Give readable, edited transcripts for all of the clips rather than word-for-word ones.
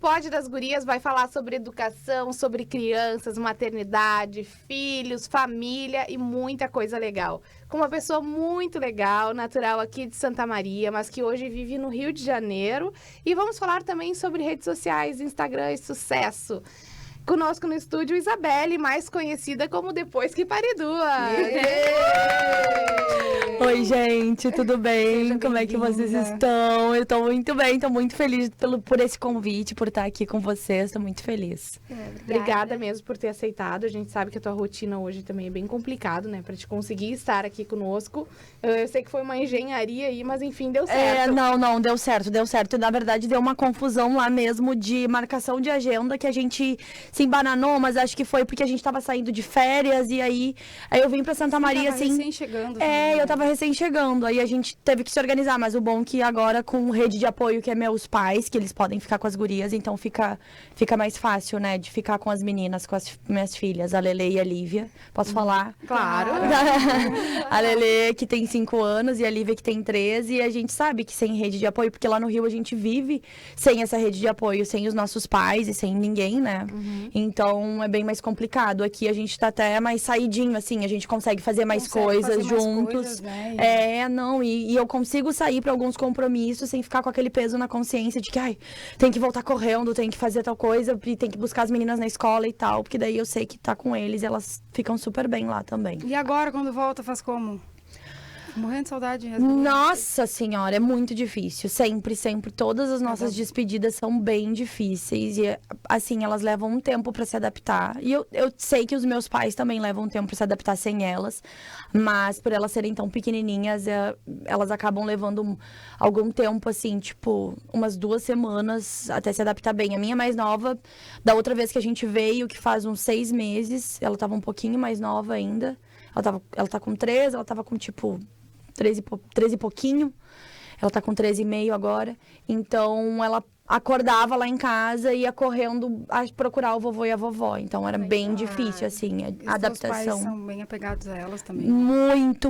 Pod das Gurias vai falar sobre educação, sobre crianças, maternidade, filhos, família e muita coisa legal. Com uma pessoa muito legal, natural aqui de Santa Maria, mas que hoje vive no Rio de Janeiro. E vamos falar também sobre redes sociais, Instagram e sucesso. Conosco no estúdio, Isabelle, mais conhecida como Depois que Paridua. Oi, gente, tudo bem? Como é que vocês estão? Eu tô muito bem, tô muito feliz por esse convite, por estar aqui com vocês, tô muito feliz. Obrigada mesmo por ter aceitado. A gente sabe que a tua rotina hoje também é bem complicado, né? Pra te conseguir estar aqui conosco. Eu sei que foi uma engenharia aí, mas enfim, deu certo. Não, deu certo. Na verdade, deu uma confusão lá mesmo de marcação de agenda que a gente se embananou, mas acho que foi porque a gente tava saindo de férias e aí eu vim pra Santa Maria, assim... recém-chegando. Eu tava recém-chegando, aí a gente teve que se organizar, mas o bom é que agora com rede de apoio, que é meus pais, que eles podem ficar com as gurias, então fica mais fácil, né, de ficar com as meninas, com as minhas filhas, a Lele e a Lívia. Posso falar? Claro. A Lele, que tem 5 anos, e a Lívia, que tem 13, e a gente sabe que sem rede de apoio, porque lá no Rio a gente vive sem essa rede de apoio, sem os nossos pais e sem ninguém, né? Então é bem mais complicado. Aqui a gente tá até mais saidinho, assim, a gente consegue fazer mais coisas juntos. E eu consigo sair para alguns compromissos sem ficar com aquele peso na consciência de que, tem que voltar correndo, tem que fazer tal coisa, e tem que buscar as meninas na escola e tal, porque daí eu sei que tá com eles e elas ficam super bem lá também. E agora, quando volta, faz como? Morrendo de saudade. Nossa senhora, é muito difícil. Sempre. Todas as nossas despedidas são bem difíceis. E, assim, elas levam um tempo pra se adaptar. E eu sei que os meus pais também levam um tempo pra se adaptar sem elas. Mas, por elas serem tão pequenininhas, elas acabam levando algum tempo, assim, tipo, umas 2 semanas até se adaptar bem. A minha mais nova, da outra vez que a gente veio, que faz uns 6 meses, ela tava um pouquinho mais nova ainda. Ela tá com 13, ela tava com, tipo... 13 e pouquinho, ela tá com 13,5 agora, então ela acordava lá em casa e ia correndo a procurar o vovô e a vovó, então era bem difícil, assim, a adaptação. Os pais são bem apegados a elas também? Muito,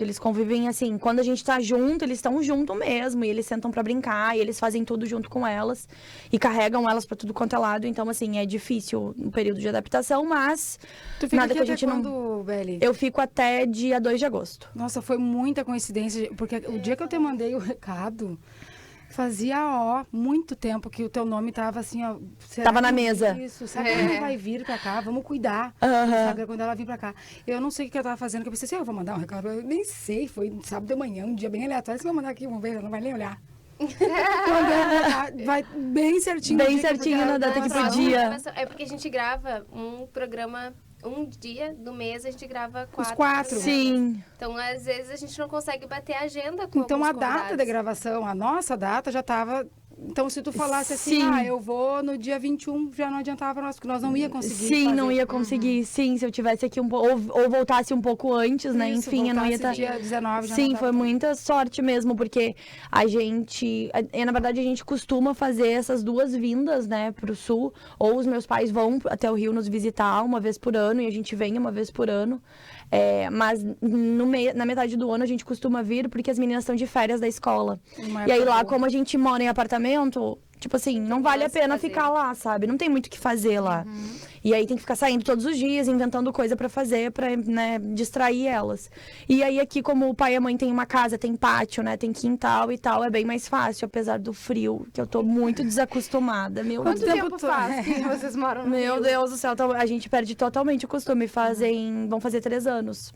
eles convivem assim, quando a gente tá junto, eles estão junto mesmo, e eles sentam pra brincar, e eles fazem tudo junto com elas, e carregam elas pra tudo quanto é lado, então assim, é difícil o período de adaptação, mas tu fica nada aqui que a gente até não... quando, Beli? Eu fico até dia 2 de agosto. Nossa, foi muita coincidência, porque o dia que eu te mandei o recado, fazia, muito tempo que o teu nome tava assim, Tava na mesa. Isso, será que ela vai vir pra cá? Vamos cuidar. Sabe, quando ela vir pra cá. Eu não sei o que eu tava fazendo, que eu pensei assim, eu vou mandar um recado. Eu nem sei, foi sábado de manhã, um dia bem aleatório. Você vai mandar aqui, vamos ver, ela não vai nem olhar. Vai bem certinho. Bem certinho na data que podia. É porque a gente grava um programa... Um dia do mês a gente grava 4. Os 4. Sim. Então, às vezes, a gente não consegue bater a agenda com Então, a alguns data convidados. de gravação, a nossa data já estava... Então, se tu falasse assim, eu vou no dia 21, já não adiantava pra nós, porque nós não ia conseguir Sim, fazer. não ia conseguir. Sim, se eu tivesse aqui ou voltasse um pouco antes, né? Isso, enfim, eu não ia estar... dia 19 já Sim, não foi muita sorte mesmo, porque a gente... na verdade, a gente costuma fazer essas 2 vindas, né, pro sul. Ou os meus pais vão até o Rio nos visitar uma vez por ano, e a gente vem uma vez por ano. Mas na metade do ano a gente costuma vir porque as meninas estão de férias da escola. E aí lá, como a gente mora em apartamento, tipo assim, não vale a pena ficar lá, sabe? Não tem muito o que fazer lá. E aí tem que ficar saindo todos os dias, inventando coisa pra fazer, pra, né, distrair elas. E aí aqui, como o pai e a mãe tem uma casa, tem pátio, né, tem quintal e tal, é bem mais fácil, apesar do frio, que eu tô muito desacostumada. Quanto tempo faz que vocês moram no Rio? Meu Deus do céu, a gente perde totalmente o costume. Vão fazer 3 anos.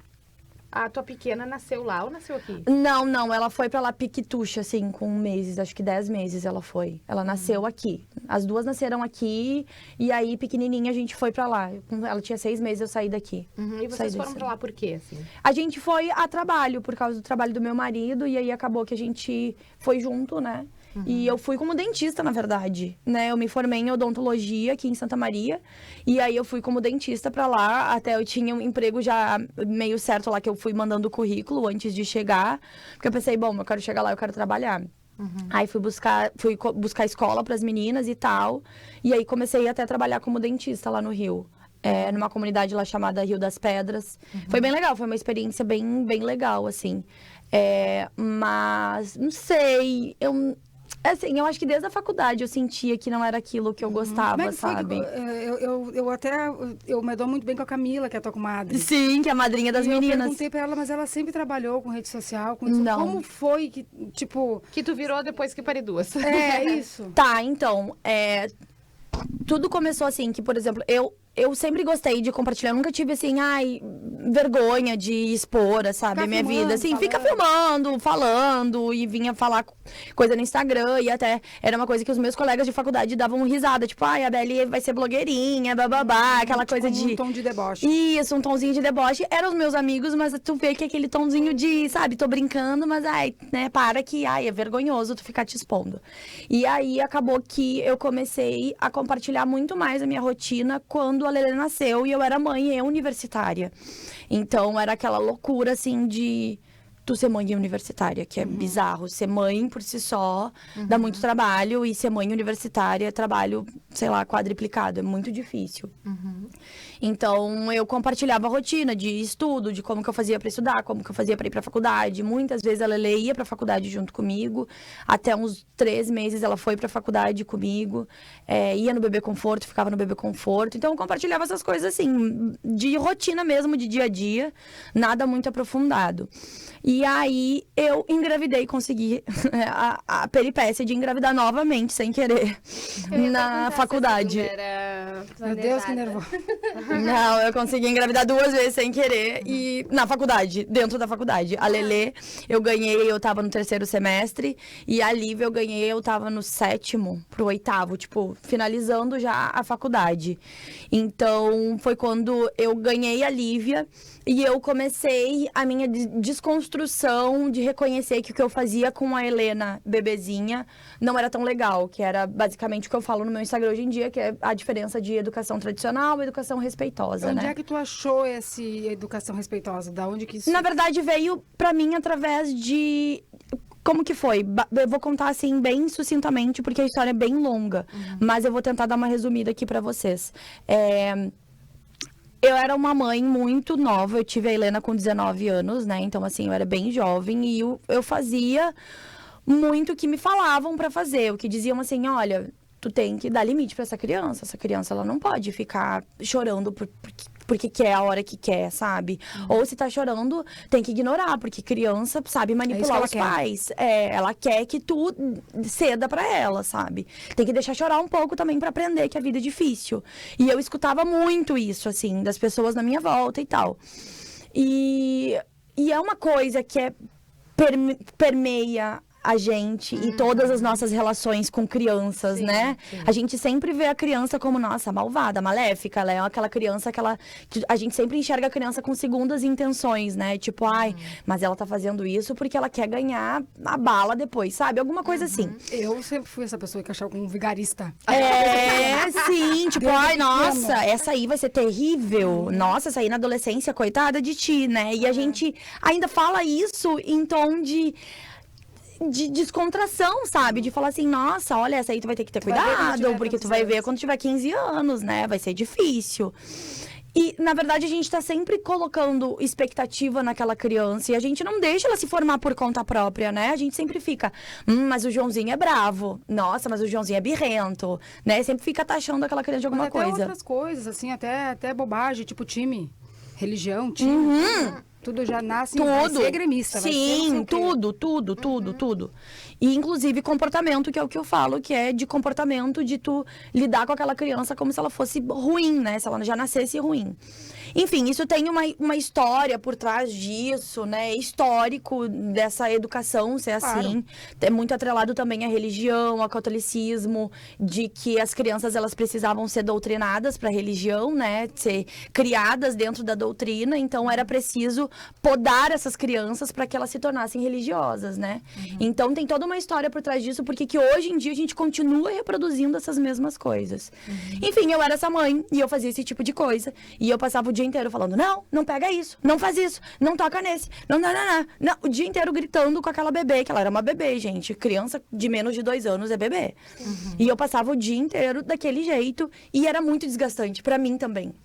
A tua pequena nasceu lá ou nasceu aqui? Não, ela foi pra lá piquituxa, assim, com meses, acho que 10 meses ela foi. Ela nasceu aqui. As 2 nasceram aqui, e aí, pequenininha, a gente foi pra lá. Ela tinha 6 meses, eu saí daqui. E vocês foram pra lá por quê, assim? A gente foi a trabalho, por causa do trabalho do meu marido, e aí acabou que a gente foi junto, né? E eu fui como dentista, na verdade, né? Eu me formei em odontologia aqui em Santa Maria. E aí eu fui como dentista pra lá. Até eu tinha um emprego já meio certo lá, que eu fui mandando o currículo antes de chegar. Porque eu pensei, bom, eu quero chegar lá, eu quero trabalhar. Aí fui buscar escola pras meninas e tal. E aí comecei até a trabalhar como dentista lá no Rio. Numa comunidade lá chamada Rio das Pedras. Foi bem legal, foi uma experiência bem legal, assim. Mas, não sei, Assim, eu acho que desde a faculdade eu sentia que não era aquilo que eu gostava, Como é que foi sabe? Eu me dou muito bem com a Camila, que é a tua comadre. Sim, que é a madrinha das E eu meninas. perguntei pra ela, mas ela sempre trabalhou com rede social, com isso. Não. Como foi que, tipo... Que tu virou depois que parei duas. É, isso. Tá, então, tudo começou assim, que, por exemplo, eu sempre gostei de compartilhar, eu nunca tive, assim, vergonha de expor, sabe, Ficar a minha filmando, vida. Assim, fica falando. filmando, falando, e vinha falar coisa no Instagram, e até era uma coisa que os meus colegas de faculdade davam risada, tipo, a Beli vai ser blogueirinha, bababá, aquela coisa Como de... um tom de deboche. Isso, um tomzinho de deboche. Eram os meus amigos, mas tu vê que aquele tomzinho de, sabe, tô brincando, mas, para que, é vergonhoso tu ficar te expondo. E aí, acabou que eu comecei a compartilhar muito mais a minha rotina quando a Lelê nasceu e eu era mãe e universitária. Então, era aquela loucura, assim, de... Tu ser mãe universitária, que é bizarro. Ser mãe por si só dá muito trabalho e ser mãe universitária é trabalho, sei lá, quadriplicado. É muito difícil. Então, eu compartilhava a rotina de estudo, de como que eu fazia pra estudar, como que eu fazia pra ir pra faculdade. Muitas vezes a Lelê ia pra faculdade junto comigo. Até uns 3 meses ela foi pra faculdade comigo. Ia no Bebê Conforto, ficava no Bebê Conforto. Então, eu compartilhava essas coisas, assim, de rotina mesmo, de dia a dia. Nada muito aprofundado. E aí, eu engravidei, consegui a peripécia de engravidar novamente, sem querer, na faculdade. Meu Deus, que nervoso. Não, eu consegui engravidar 2 vezes sem querer. E na faculdade, dentro da faculdade. A Lelê, eu tava no 3º semestre. E a Lívia, eu tava no 7º pro 8º. Tipo, finalizando já a faculdade. Então, foi quando eu ganhei a Lívia. E eu comecei a minha desconstrução de reconhecer que o que eu fazia com a Helena bebezinha não era tão legal. Que era basicamente o que eu falo no meu Instagram hoje em dia, que é a diferença de educação tradicional e educação respeitosa, Onde né? é que tu achou essa educação respeitosa? Da onde que isso... Na verdade, veio pra mim através de... Como que foi? Eu vou contar, assim, bem sucintamente, porque a história é bem longa. Mas eu vou tentar dar uma resumida aqui pra vocês. Eu era uma mãe muito nova, eu tive a Helena com 19 anos, né? Então, assim, eu era bem jovem e eu fazia muito o que me falavam pra fazer. O que diziam assim, olha, tu tem que dar limite pra essa criança ela não pode ficar chorando porque quer a hora que quer, sabe? Ou se tá chorando, tem que ignorar, porque criança sabe manipular os pais. Ela quer que tu ceda pra ela, sabe? Tem que deixar chorar um pouco também pra aprender que a vida é difícil. E eu escutava muito isso, assim, das pessoas na minha volta e tal. E é uma coisa que permeia a gente e todas as nossas relações com crianças, né? Sim. A gente sempre vê a criança como, nossa, malvada, maléfica. Ela é aquela criança que a gente sempre enxerga a criança com segundas intenções, né? Tipo, mas ela tá fazendo isso porque ela quer ganhar a bala depois, sabe? Alguma coisa assim. Eu sempre fui essa pessoa que achava como um vigarista. Sim, tipo, nossa, essa aí vai ser terrível. Nossa, essa aí na adolescência, coitada de ti, né? E a gente ainda fala isso em tom de descontração, sabe? De falar assim, nossa, olha, essa aí tu vai ter que ter cuidado, porque tu vai ver quando tiver 15 anos, né? Vai ser difícil. E, na verdade, a gente tá sempre colocando expectativa naquela criança e a gente não deixa ela se formar por conta própria, né? A gente sempre fica, mas o Joãozinho é bravo. Nossa, mas o Joãozinho é birrento, né? Sempre fica taxando aquela criança de alguma coisa. Até outras coisas, assim, até bobagem, tipo time, religião, time. Tudo já nasce, vai ser gremista. Sim, tudo. E, inclusive, comportamento, que é o que eu falo, que é de comportamento de tu lidar com aquela criança como se ela fosse ruim, né? Se ela já nascesse ruim. Enfim, isso tem uma história por trás disso, né? Histórico dessa educação ser assim. É muito atrelado também à religião, ao catolicismo, de que as crianças, elas precisavam ser doutrinadas para a religião, né? Ser criadas dentro da doutrina. Então, era preciso podar essas crianças para que elas se tornassem religiosas, né? Então, tem toda uma história por trás disso, porque que hoje em dia a gente continua reproduzindo essas mesmas coisas. Enfim, eu era essa mãe e eu fazia esse tipo de coisa. E eu passava o dia inteiro falando, não pega isso, não faz isso, não toca nesse, não. O dia inteiro gritando com aquela bebê, que ela era uma bebê, gente. Criança de menos de 2 anos é bebê. E eu passava o dia inteiro daquele jeito e era muito desgastante pra mim também.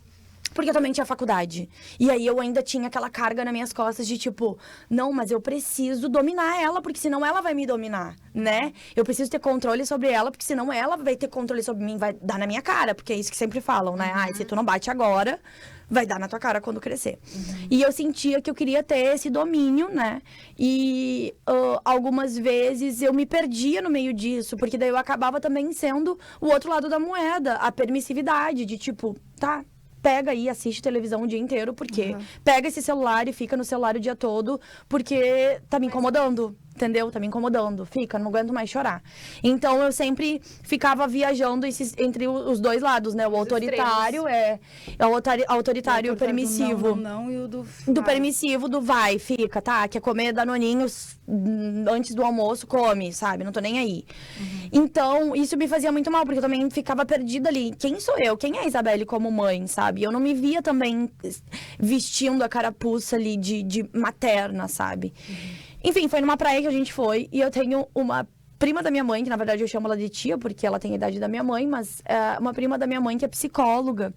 Porque eu também tinha faculdade. E aí eu ainda tinha aquela carga nas minhas costas de tipo, não, mas eu preciso dominar ela, porque senão ela vai me dominar, né? Eu preciso ter controle sobre ela, porque senão ela vai ter controle sobre mim, vai dar na minha cara, porque é isso que sempre falam, né? Ai, se tu não bate agora, vai dar na tua cara quando crescer. E eu sentia que eu queria ter esse domínio, né? E algumas vezes eu me perdia no meio disso, porque daí eu acabava também sendo o outro lado da moeda, a permissividade de tipo, tá, pega aí, assiste televisão o dia inteiro, porque pega esse celular e fica no celular o dia todo, porque tá me incomodando, entendeu? Tá me incomodando, fica, não aguento mais chorar. Então, eu sempre ficava viajando entre os dois lados, né? O autoritário autoritário e o permissivo. Não, e o do... Do permissivo, do vai, fica, tá? Quer comer danoninhos antes do almoço, come, sabe? Não tô nem aí. Então, isso me fazia muito mal, porque eu também ficava perdida ali. Quem sou eu? Quem é a Isabelle como mãe, sabe? Eu não me via também vestindo a carapuça ali de materna, sabe? Enfim, foi numa praia que a gente foi, e eu tenho uma prima da minha mãe, que na verdade eu chamo ela de tia, porque ela tem a idade da minha mãe, mas é uma prima da minha mãe que é psicóloga.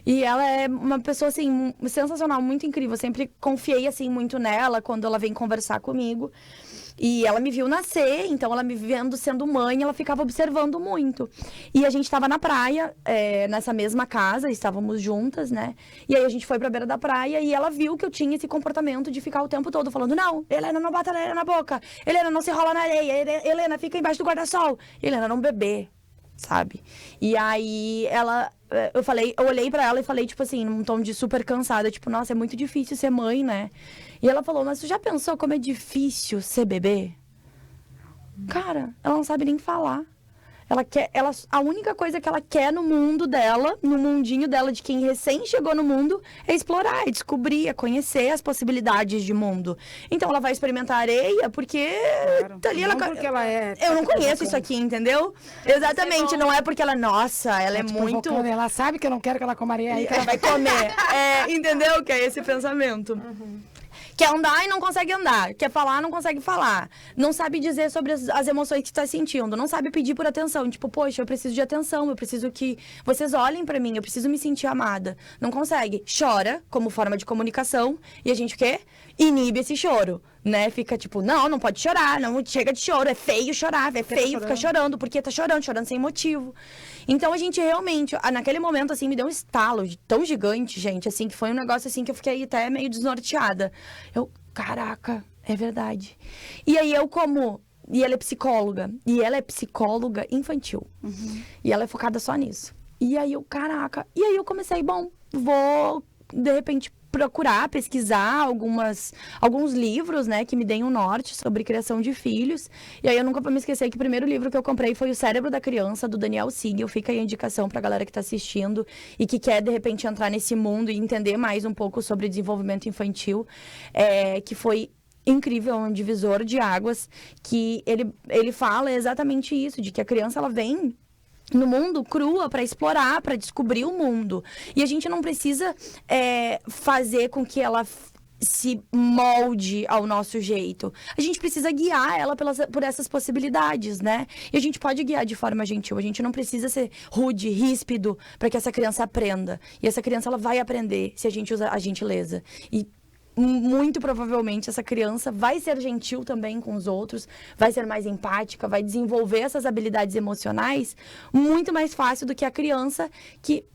E ela é uma pessoa, assim, sensacional, muito incrível. Eu sempre confiei, assim, muito nela quando ela vem conversar comigo. E ela me viu nascer, então ela me vendo sendo mãe, ela ficava observando muito. E a gente estava na praia, nessa mesma casa, estávamos juntas, né? E aí a gente foi pra beira da praia e ela viu que eu tinha esse comportamento de ficar o tempo todo falando: não, Helena, não bota a Helena na boca, Helena, não se rola na areia, Helena, fica embaixo do guarda-sol, Helena, não beber, sabe? E aí eu olhei pra ela e falei, tipo assim, num tom de super cansada, tipo, nossa, é muito difícil ser mãe, né? E ela falou: mas tu já pensou como é difícil ser bebê? Cara, ela não sabe nem falar. A única coisa que ela quer no mundo dela, no mundinho dela de quem recém chegou no mundo, é explorar, é descobrir, é conhecer as possibilidades de mundo. Então ela vai experimentar areia porque tá ali, porque ela é... Eu não conheço isso aqui, entendeu? Exatamente, não é porque ela, nossa, ela é muito... Ela sabe que eu não quero que ela coma areia, aí que ela vai comer. Entendeu? Que é esse pensamento. Quer andar e não consegue andar. Quer falar, não consegue falar. Não sabe dizer sobre as emoções que está sentindo. Não sabe pedir por atenção. Tipo, poxa, eu preciso de atenção. Eu preciso que vocês olhem pra mim. Eu preciso me sentir amada. Não consegue. Chora como forma de comunicação. E a gente o quê? Inibe esse choro, né? Fica tipo, não pode chorar. Não chega de choro. É feio chorar. É feio ficar chorando. Porque tá chorando sem motivo. Então, a gente realmente, naquele momento, assim, me deu um estalo tão gigante, gente, assim, que foi um negócio, assim, que eu fiquei até meio desnorteada. Caraca, é verdade. E aí, e ela é psicóloga, e ela é psicóloga infantil. E ela é focada só nisso. E aí, caraca. E aí, eu comecei, vou, de repente, procurar, pesquisar alguns livros, né, que me deem um norte sobre criação de filhos. E aí eu nunca vou me esquecer que o primeiro livro que eu comprei foi O Cérebro da Criança, do Daniel Siegel. Fica aí a indicação pra galera que tá assistindo e que quer, de repente, entrar nesse mundo e entender mais um pouco sobre desenvolvimento infantil, que foi incrível, um divisor de águas, que ele fala exatamente isso, de que a criança, ela vem no mundo crua para explorar, para descobrir o mundo. E a gente não precisa fazer com que ela se molde ao nosso jeito. A gente precisa guiar ela por essas possibilidades, né? E a gente pode guiar de forma gentil. A gente não precisa ser rude, ríspido, para que essa criança aprenda. E essa criança, ela vai aprender se a gente usar a gentileza. E muito provavelmente essa criança vai ser gentil também com os outros, vai ser mais empática, vai desenvolver essas habilidades emocionais muito mais fácil do que a criança que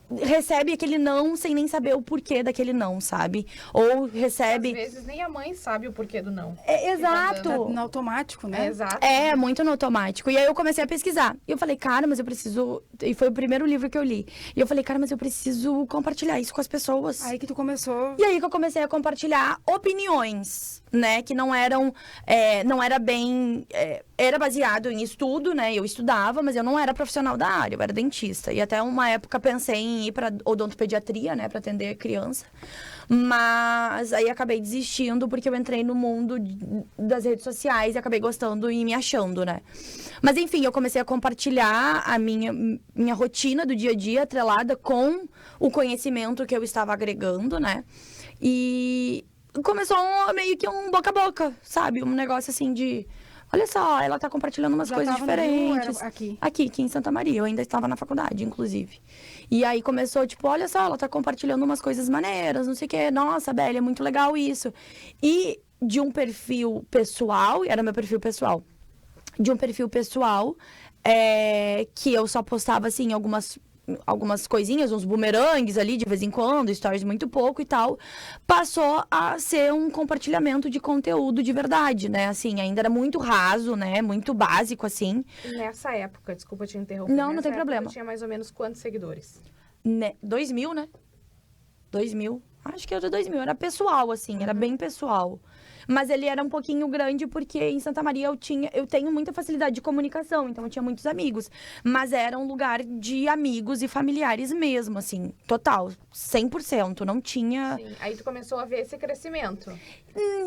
recebe aquele não sem nem saber o porquê daquele não, sabe? Ou recebe... Às vezes nem a mãe sabe o porquê do não. Exato. No automático, né? Exato. Muito no automático. E aí eu comecei a pesquisar. E eu falei, cara, mas eu preciso... E foi o primeiro livro que eu li. E eu falei, cara, mas eu preciso compartilhar isso com as pessoas. Aí que tu começou... E aí que eu comecei a compartilhar opiniões, né? Que não eram... não era bem... era baseado em estudo, né? Eu estudava, mas eu não era profissional da área. Eu era dentista. E até uma época pensei em ir para odontopediatria, né, para atender criança. Mas aí acabei desistindo porque eu entrei no mundo das redes sociais e acabei gostando e me achando, né? Mas enfim, eu comecei a compartilhar a minha rotina do dia a dia atrelada com o conhecimento que eu estava agregando, né? E começou meio que um boca a boca, sabe? Um negócio assim de... olha só, ela tá compartilhando umas Já coisas tava no Rio, diferentes. era aqui? Aqui em Santa Maria. Eu ainda estava na faculdade, inclusive. E aí começou, tipo, olha só, ela tá compartilhando umas coisas maneiras, não sei o quê. Nossa, Beli, é muito legal isso. E de um perfil pessoal, era meu perfil pessoal, de um perfil pessoal, que eu só postava, assim, algumas coisinhas, uns bumerangues ali de vez em quando, stories muito pouco e tal, passou a ser um compartilhamento de conteúdo de verdade, né? Assim, ainda era muito raso, né? Muito básico, assim. Nessa época, desculpa te interromper. Não, não nessa tem época problema. Tinha mais ou menos quantos seguidores? 2000, né? 2000. Acho que era 2000. Era pessoal, assim, era bem pessoal. Mas ele era um pouquinho grande porque em Santa Maria eu tenho muita facilidade de comunicação, então eu tinha muitos amigos. Mas era um lugar de amigos e familiares mesmo, assim, total, 100%. Não tinha... Sim. Aí tu começou a ver esse crescimento.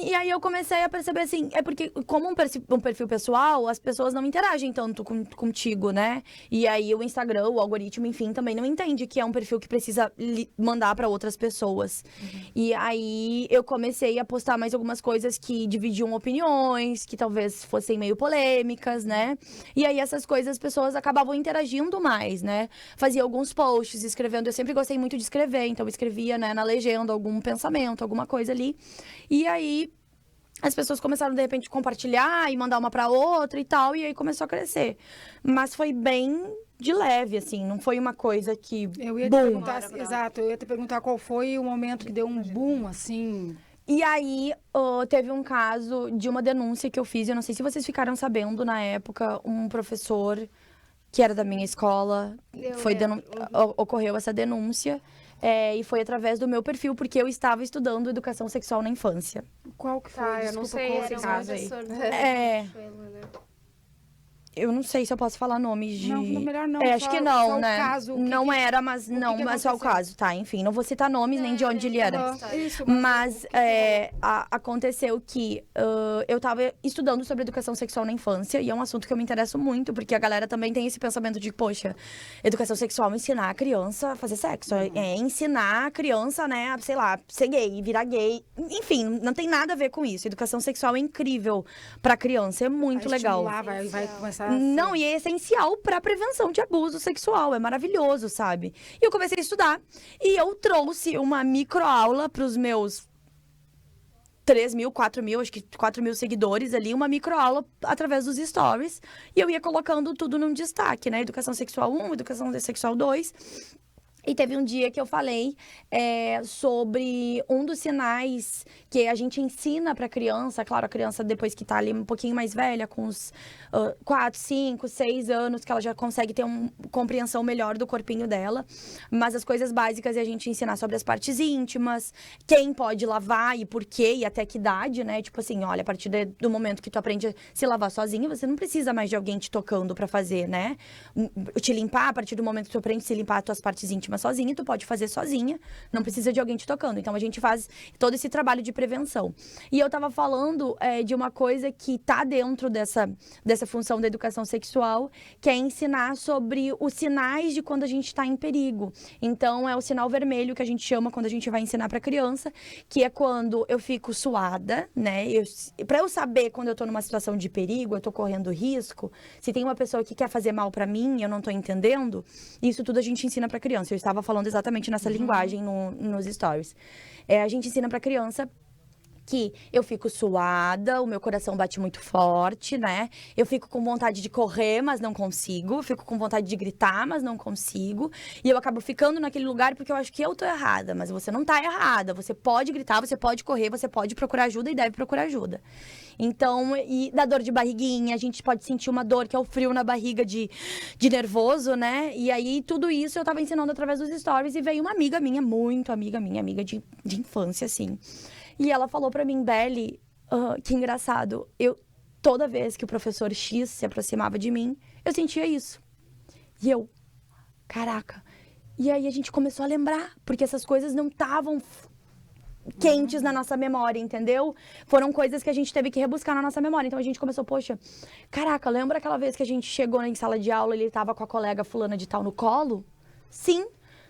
E aí eu comecei a perceber, assim, é porque como um perfil pessoal, as pessoas não interagem tanto contigo, né? E aí o Instagram, o algoritmo, enfim, também não entende que é um perfil que precisa mandar para outras pessoas. E aí eu comecei a postar mais algumas coisas que dividiam opiniões, que talvez fossem meio polêmicas, né? E aí essas coisas as pessoas acabavam interagindo mais, né? Fazia alguns posts, escrevendo. Eu sempre gostei muito de escrever, então eu escrevia, né, na legenda algum pensamento, alguma coisa ali. E aí as pessoas começaram, de repente, compartilhar e mandar uma pra outra e tal, e aí começou a crescer. Mas foi bem de leve, assim, não foi uma coisa que... Eu ia te boom. perguntar, exato, eu ia te perguntar qual foi o momento que deu um boom, assim... E aí, teve um caso de uma denúncia que eu fiz, eu não sei se vocês ficaram sabendo na época, um professor que era da minha escola, ocorreu essa denúncia, e foi através do meu perfil, porque eu estava estudando educação sexual na infância. Qual que foi? Tá, eu não Desculpa, sei qual esse que caso foi? aí. Eu não sei se eu posso falar nomes de... Não, melhor não, acho só- que não, só o né? caso, o que não que- era, mas não, que mas só o aconteceu? caso, tá? Enfim, não vou citar nomes nem de onde ele era. Aham, isso, Mas o que aconteceu que eu tava estudando sobre educação sexual na infância, e é um assunto que eu me interesso muito, porque a galera também tem esse pensamento de, poxa, educação sexual é ensinar a criança a fazer sexo, é ensinar a criança, né, a, sei lá, ser gay, virar gay, enfim, não tem nada a ver com isso. Educação sexual é incrível pra criança, é muito vai legal. estimular, vai começar a Não, ser- e é essencial pra prevenção de abuso sexual, é maravilhoso, sabe? E eu comecei a estudar, e eu trouxe uma microaula pros meus 3.000, 4.000, acho que 4.000 seguidores ali, uma microaula através dos stories, e eu ia colocando tudo num destaque, né? Educação sexual 1, educação sexual 2... E teve um dia que eu falei sobre um dos sinais que a gente ensina para a criança. Claro, a criança depois que tá ali um pouquinho mais velha, com uns 4, 5, 6 anos, que ela já consegue ter uma compreensão melhor do corpinho dela. Mas as coisas básicas é a gente ensinar sobre as partes íntimas, quem pode lavar e por quê e até que idade, né? Tipo assim, olha, a partir do momento que tu aprende a se lavar sozinha, você não precisa mais de alguém te tocando para fazer, né? Te limpar, a partir do momento que tu aprende a se limpar as tuas partes íntimas sozinha, tu pode fazer sozinha, não precisa de alguém te tocando. Então a gente faz todo esse trabalho de prevenção. E eu tava falando de uma coisa que tá dentro dessa função da educação sexual, que é ensinar sobre os sinais de quando a gente tá em perigo. Então é o sinal vermelho que a gente chama quando a gente vai ensinar pra criança, que é quando eu fico suada, né? Pra eu saber quando eu tô numa situação de perigo, eu tô correndo risco, se tem uma pessoa que quer fazer mal pra mim e eu não tô entendendo, isso tudo a gente ensina pra criança. Eu estava falando exatamente nessa linguagem nos stories. A gente ensina pra criança que eu fico suada, o meu coração bate muito forte, né? Eu fico com vontade de correr, mas não consigo. Fico com vontade de gritar, mas não consigo. E eu acabo ficando naquele lugar porque eu acho que eu tô errada. Mas você não tá errada. Você pode gritar, você pode correr, você pode procurar ajuda e deve procurar ajuda. Então, e da dor de barriguinha, a gente pode sentir uma dor que é o frio na barriga de nervoso, né? E aí, tudo isso eu tava ensinando através dos stories e veio uma amiga minha, muito amiga minha, amiga de infância, assim. E ela falou pra mim, Beli, que engraçado, toda vez que o professor X se aproximava de mim, eu sentia isso. E eu, caraca. E aí a gente começou a lembrar, porque essas coisas não estavam quentes na nossa memória, entendeu? Foram coisas que a gente teve que rebuscar na nossa memória. Então a gente começou, poxa, caraca, lembra aquela vez que a gente chegou em sala de aula e ele tava com a colega fulana de tal no colo? Sim.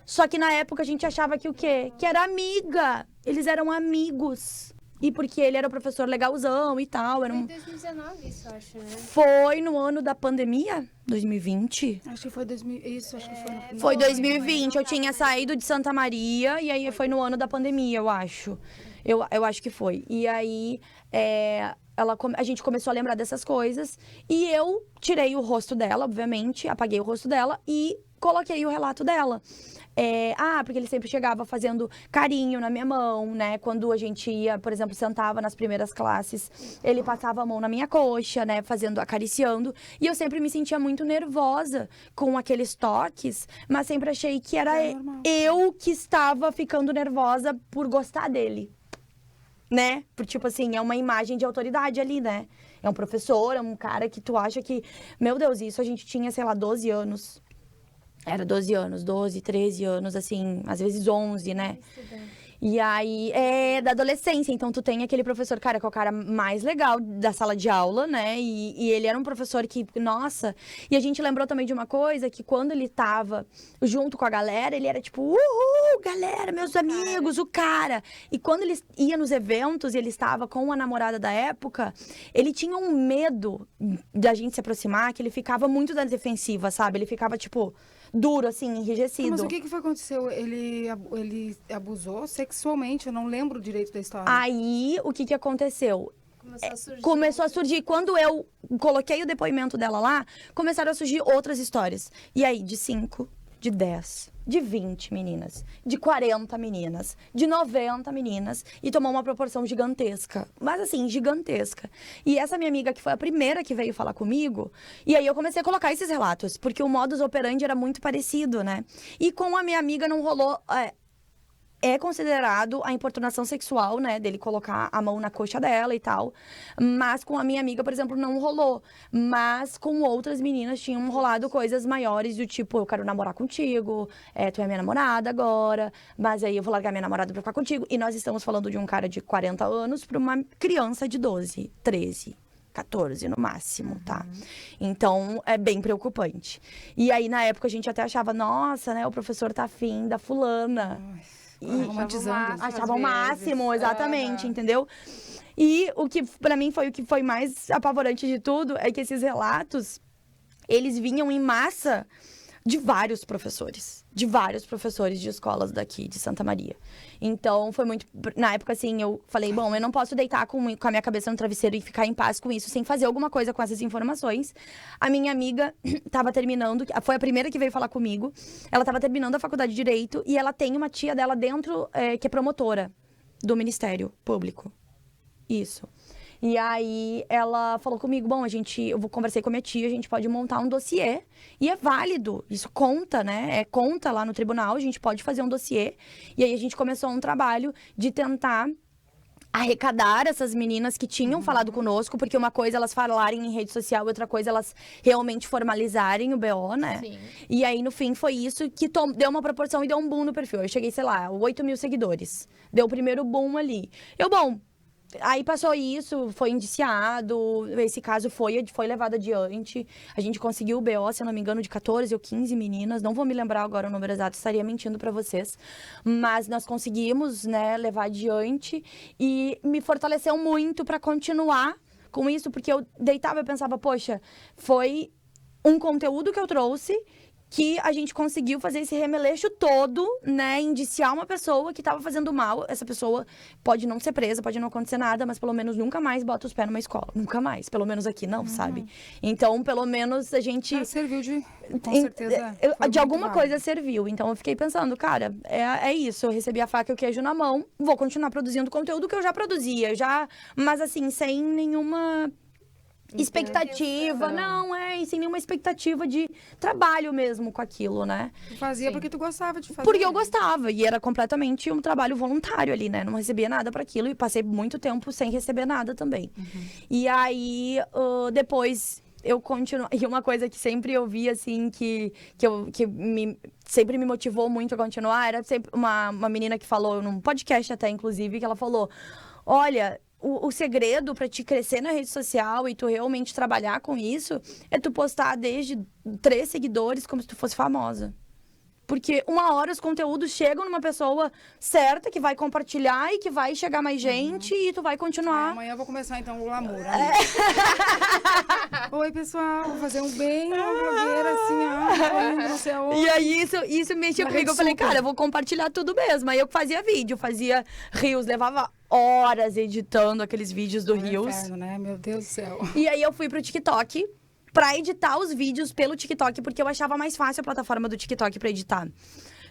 Só que na época a gente achava que o quê? Que era amiga. Eles eram amigos. E porque ele era o professor legalzão e tal. Era Foi um... em 2019 isso, eu acho, né? Foi no ano da pandemia? 2020? Acho que foi 2000. Isso, acho que foi. Foi Foi, 2020. Eu tinha saído de Santa Maria e aí foi no ano da pandemia, eu acho. Eu acho que foi. E aí a gente começou a lembrar dessas coisas. E eu tirei o rosto dela, obviamente, apaguei o rosto dela e coloquei o relato dela. Porque ele sempre chegava fazendo carinho na minha mão, né? Quando a gente ia, por exemplo, sentava nas primeiras classes, ele passava a mão na minha coxa, né? Acariciando. E eu sempre me sentia muito nervosa com aqueles toques, mas sempre achei que era eu que estava ficando nervosa por gostar dele, né? Por, tipo assim, é uma imagem de autoridade ali, né? É um professor, é um cara que tu acha que... Meu Deus, isso a gente tinha, sei lá, 12 anos. Era 12 anos, 12, 13 anos, assim, às vezes 11, né? E aí, da adolescência. Então, tu tem aquele professor, cara, que é o cara mais legal da sala de aula, né? E ele era um professor que, nossa... E a gente lembrou também de uma coisa, que quando ele tava junto com a galera, ele era tipo, uhul, galera, meus amigos, o cara. E quando ele ia nos eventos e ele estava com a namorada da época, ele tinha um medo da gente se aproximar, que ele ficava muito na defensiva, sabe? Ele ficava, tipo... duro, assim, enrijecido. Mas o que foi que aconteceu? Ele abusou sexualmente? Eu não lembro direito da história. Aí, o que aconteceu? Começou a surgir. Começou a surgir. Quando eu coloquei o depoimento dela lá, começaram a surgir outras histórias. E aí, de 5, de 10, de 20 meninas, de 40 meninas, de 90 meninas, e tomou uma proporção gigantesca. Mas assim, gigantesca. E essa minha amiga, que foi a primeira que veio falar comigo, e aí eu comecei a colocar esses relatos, porque o modus operandi era muito parecido, né? E com a minha amiga não rolou... É considerado a importunação sexual, né? Dele colocar a mão na coxa dela e tal. Mas com a minha amiga, por exemplo, não rolou. Mas com outras meninas tinham rolado coisas maiores, do tipo, eu quero namorar contigo, tu é minha namorada agora, mas aí eu vou largar minha namorada pra ficar contigo. E nós estamos falando de um cara de 40 anos pra uma criança de 12, 13. 14 no máximo, tá? Então, é bem preocupante. E aí, na época, a gente até achava, nossa, né? O professor tá afim da fulana. Romantizando. Achava o máximo, exatamente, entendeu? E o que, pra mim, foi o que foi mais apavorante de tudo, é que esses relatos, eles vinham em massa de vários professores de escolas daqui, de Santa Maria. Então, foi muito... Na época, assim, eu falei, bom, eu não posso deitar com a minha cabeça no travesseiro e ficar em paz com isso, sem fazer alguma coisa com essas informações. A minha amiga estava terminando, foi a primeira que veio falar comigo, ela estava terminando a faculdade de Direito e ela tem uma tia dela dentro, que é promotora do Ministério Público. Isso. E aí, ela falou comigo, bom, eu conversei com a minha tia, a gente pode montar um dossiê. E é válido, isso conta, né? Conta lá no tribunal, a gente pode fazer um dossiê. E aí, a gente começou um trabalho de tentar arrecadar essas meninas que tinham falado conosco, porque uma coisa elas falarem em rede social, outra coisa elas realmente formalizarem o BO, né? Sim. E aí, no fim, foi isso que deu uma proporção e deu um boom no perfil. Eu cheguei, sei lá, 8 mil seguidores. Deu o primeiro boom ali. Aí passou isso, foi indiciado, esse caso foi levado adiante. A gente conseguiu o BO, se eu não me engano, de 14 ou 15 meninas. Não vou me lembrar agora o número exato, estaria mentindo pra vocês. Mas nós conseguimos, né, levar adiante e me fortaleceu muito pra continuar com isso, porque eu deitava e pensava, poxa, foi um conteúdo que eu trouxe que a gente conseguiu fazer esse remeleixo todo, né? Indiciar uma pessoa que estava fazendo mal. Essa pessoa pode não ser presa, pode não acontecer nada, mas pelo menos nunca mais bota os pés numa escola. Nunca mais. Pelo menos aqui não, sabe? Então, pelo menos a gente... serviu com certeza. De alguma coisa serviu. Então, eu fiquei pensando, cara, é isso. Eu recebi a faca e o queijo na mão. Vou continuar produzindo conteúdo que eu já produzia. Mas assim, sem nenhuma... expectativa, e sem nenhuma expectativa de trabalho mesmo com aquilo, né? Tu fazia porque tu gostava de fazer. Porque eu gostava, e era completamente um trabalho voluntário ali, né? Não recebia nada para aquilo e passei muito tempo sem receber nada também. E aí, depois eu continuo... E uma coisa que sempre eu vi, assim, sempre me motivou muito a continuar, era sempre uma menina que falou, num podcast até, inclusive, que ela falou, olha... O segredo para te crescer na rede social e tu realmente trabalhar com isso é tu postar desde 3 seguidores como se tu fosse famosa. Porque uma hora os conteúdos chegam numa pessoa certa, que vai compartilhar e que vai chegar mais gente e tu vai continuar. Amanhã eu vou começar, então, o glamour. Oi, pessoal, vou fazer um bem, uma blogueira, assim, ó, não sei aonde. E aí, isso mexia Uma comigo. Eu rede falei, super. cara, eu vou compartilhar tudo mesmo. Aí eu fazia vídeo, fazia Reels, levava horas editando aqueles vídeos do Reels. Inferno, né? Meu Deus do céu. E aí eu fui pro TikTok pra editar os vídeos pelo TikTok, porque eu achava mais fácil a plataforma do TikTok pra editar.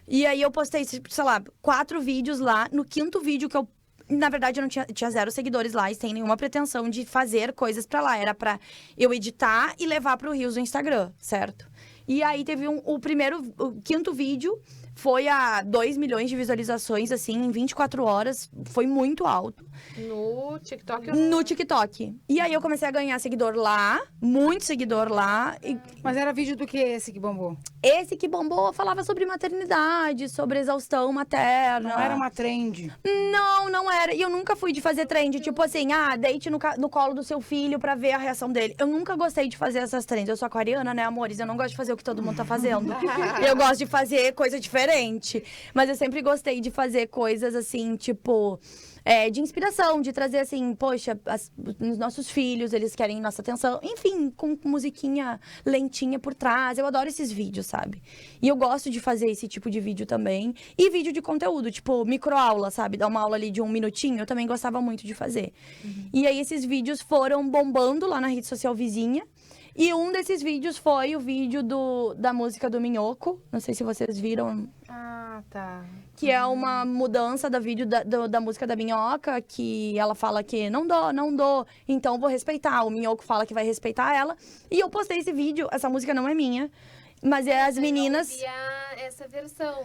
E aí eu postei, sei lá, 4 vídeos lá. No 5º vídeo que eu... Na verdade, eu não tinha 0 seguidores lá e sem nenhuma pretensão de fazer coisas pra lá. Era pra eu editar e levar pro Reels do Instagram, certo? E aí teve o 5º vídeo, foi a 2 milhões de visualizações, assim, em 24 horas. Foi muito alto. No TikTok? No TikTok. E aí eu comecei a ganhar seguidor lá, muito seguidor lá. Mas era vídeo do que esse que bombou? Esse que bombou falava sobre maternidade, sobre exaustão materna. Não era uma trend. Não era. E eu nunca fui de fazer trend, tipo assim, deite no colo do seu filho pra ver a reação dele. Eu nunca gostei de fazer essas trends. Eu sou aquariana, né, amores? Eu não gosto de fazer o que todo mundo tá fazendo. Eu gosto de fazer coisa diferente. Mas eu sempre gostei de fazer coisas assim, tipo... de inspiração, de trazer assim, poxa, os nossos filhos, eles querem nossa atenção. Enfim, com musiquinha lentinha por trás. Eu adoro esses vídeos, sabe? E eu gosto de fazer esse tipo de vídeo também. E vídeo de conteúdo, tipo, microaula, sabe? Dar uma aula ali de 1 minutinho, eu também gostava muito de fazer. E aí, esses vídeos foram bombando lá na rede social vizinha. E um desses vídeos foi o vídeo da música do Minhoco. Não sei se vocês viram. Ah, tá. Que é uma mudança do vídeo da música da Minhoca, que ela fala que não dou, então vou respeitar. O Minhoco fala que vai respeitar ela. E eu postei esse vídeo, essa música não é minha, mas é as meninas... Eu ouvia essa versão.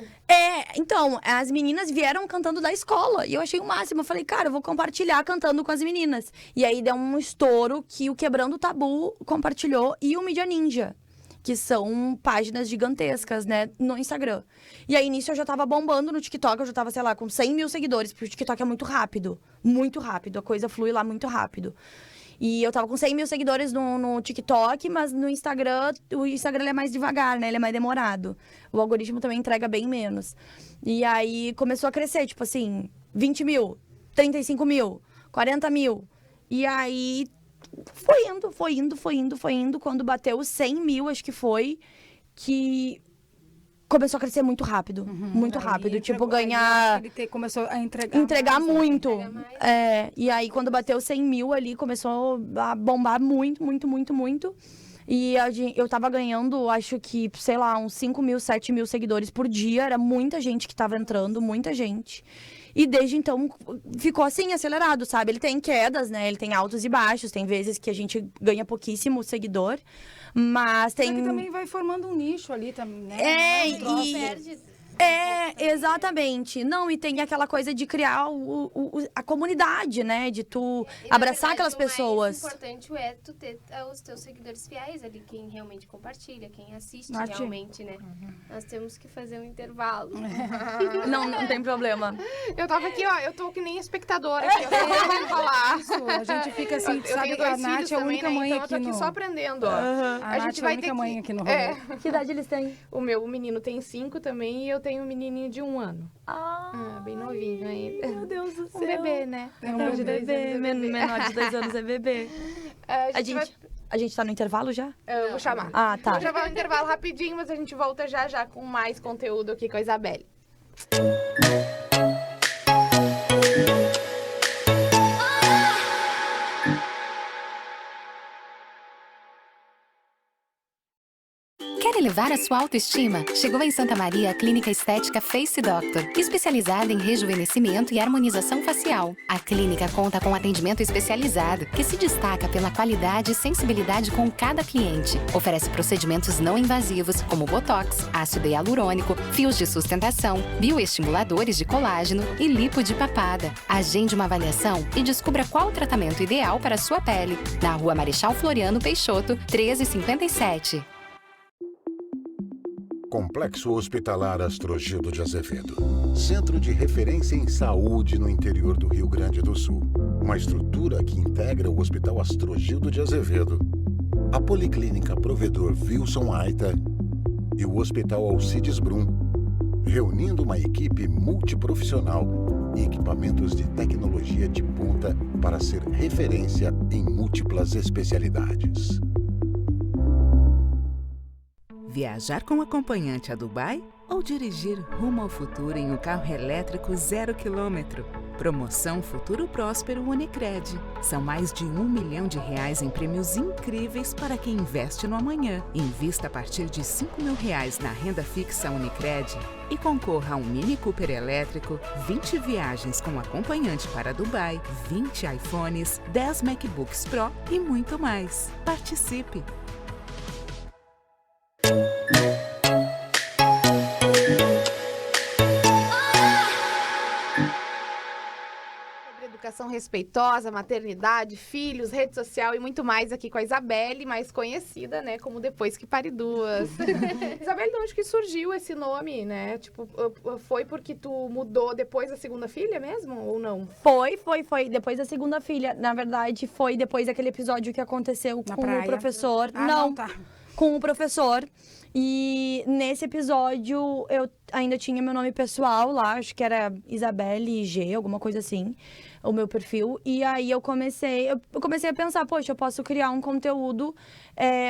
Então, as meninas vieram cantando da escola. E eu achei o máximo. Eu falei, cara, eu vou compartilhar cantando com as meninas. E aí deu um estouro que o Quebrando o Tabu compartilhou e o Mídia Ninja. Que são páginas gigantescas, né, no Instagram. E aí, nisso, eu já tava bombando no TikTok. Eu já tava, sei lá, com 100 mil seguidores. Porque o TikTok é muito rápido. Muito rápido. A coisa flui lá muito rápido. E eu tava com 100 mil seguidores no TikTok, mas no Instagram, o Instagram ele é mais devagar, né? Ele é mais demorado. O algoritmo também entrega bem menos. E aí, começou a crescer, tipo assim, 20 mil, 35 mil, 40 mil. E aí... Foi indo. Quando bateu os 100 mil, acho que foi, que começou a crescer muito rápido. Muito rápido. Tipo, ganhar... Começou a entregar. Entregar mais, muito. Entregar mais. E aí, quando bateu 100 mil ali, começou a bombar muito. E eu tava ganhando, acho que, sei lá, uns 5 mil, 7 mil seguidores por dia. Era muita gente que tava entrando, muita gente. E desde então, ficou assim, acelerado, sabe? Ele tem quedas, né? Ele tem altos e baixos. Tem vezes que a gente ganha pouquíssimo seguidor. Mas tem... Mas que também vai formando um nicho ali também, né? Perde. Exatamente. Não, e tem aquela coisa de criar a comunidade, né? De tu E, na abraçar verdade, aquelas pessoas. O mais importante é tu ter os teus seguidores fiéis ali, quem realmente compartilha, quem assiste Nath. realmente, né? Nós temos que fazer um intervalo. Não tem problema. Eu tava aqui, ó, eu tô que nem espectadora aqui, eu não vou falar. Isso, a gente fica assim, Eu sabe tenho que a 2 Nath filhos é a também, única né? mãe Então eu aqui tô aqui no... só aprendendo, ó. A Nath é a única mãe aqui no rolê. Que idade eles têm? O meu menino tem 5 também e eu tenho um menininho de 1 ano. Bem novinho ainda. Meu Deus do céu. Um bebê, né? Menor de bebê. Menor de 2 anos é bebê. A gente tá no intervalo já? Eu vou chamar. Ah, tá. Vou chamar um intervalo rapidinho, mas a gente volta já com mais conteúdo aqui com a Isabelle. Quer elevar a sua autoestima? Chegou em Santa Maria a Clínica Estética Face Doctor, especializada em rejuvenescimento e harmonização facial. A clínica conta com atendimento especializado, que se destaca pela qualidade e sensibilidade com cada cliente. Oferece procedimentos não invasivos, como botox, ácido hialurônico, fios de sustentação, bioestimuladores de colágeno e lipo de papada. Agende uma avaliação e descubra qual o tratamento ideal para a sua pele. Na Rua Marechal Floriano Peixoto, 1357. Complexo Hospitalar Astrogildo de Azevedo. Centro de referência em saúde no interior do Rio Grande do Sul. Uma estrutura que integra o Hospital Astrogildo de Azevedo, a Policlínica Provedor Wilson Aita e o Hospital Alcides Brum, reunindo uma equipe multiprofissional e equipamentos de tecnologia de ponta para ser referência em múltiplas especialidades. Viajar com acompanhante a Dubai ou dirigir rumo ao futuro em um carro elétrico 0 km? Promoção Futuro Próspero Unicred. São mais de R$1 milhão em prêmios incríveis para quem investe no amanhã. Invista a partir de R$5.000 na renda fixa Unicred e concorra a um Mini Cooper elétrico, 20 viagens com acompanhante para Dubai, 20 iPhones, 10 MacBooks Pro e muito mais. Participe! Educação respeitosa, maternidade, filhos, rede social e muito mais aqui com a Isabelle, mais conhecida, né, como Depois que Pare Duas. Isabelle, de onde que surgiu esse nome, né? Tipo, foi porque tu mudou depois da segunda filha mesmo, ou não? Foi. Depois da segunda filha. Na verdade, foi depois daquele episódio que aconteceu Na com praia. o professor. Não, tá. Com o professor. E nesse episódio, eu ainda tinha meu nome pessoal lá, acho que era Isabelle G, alguma coisa assim, o meu perfil. E aí eu comecei a pensar, poxa, eu posso criar um conteúdo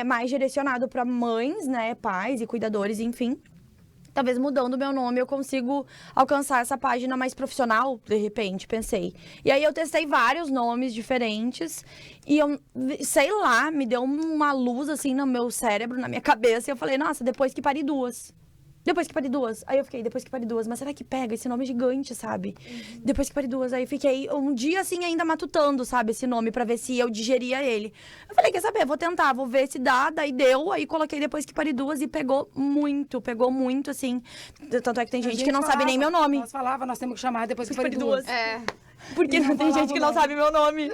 mais direcionado para mães, né, pais e cuidadores, enfim. Talvez mudando meu nome eu consigo alcançar essa página mais profissional, de repente, pensei. E aí eu testei vários nomes diferentes e eu, sei lá, me deu uma luz assim no meu cérebro, na minha cabeça. E eu falei, nossa, Depois que Pare Duas. Depois que Pare Duas. Aí eu fiquei, Depois que Pare Duas. Mas será que pega? Esse nome é gigante, sabe? Depois que Pare Duas. Aí eu fiquei um dia, assim, ainda matutando, sabe? Esse nome, pra ver se eu digeria ele. Eu falei, quer saber? Vou tentar, vou ver se dá. Daí deu. Aí coloquei Depois que Pare Duas e pegou muito, assim. Tanto é que tem gente que não sabe nem meu nome. Nós temos que chamar Depois que Pare Duas. Porque não tem gente que não sabe meu nome.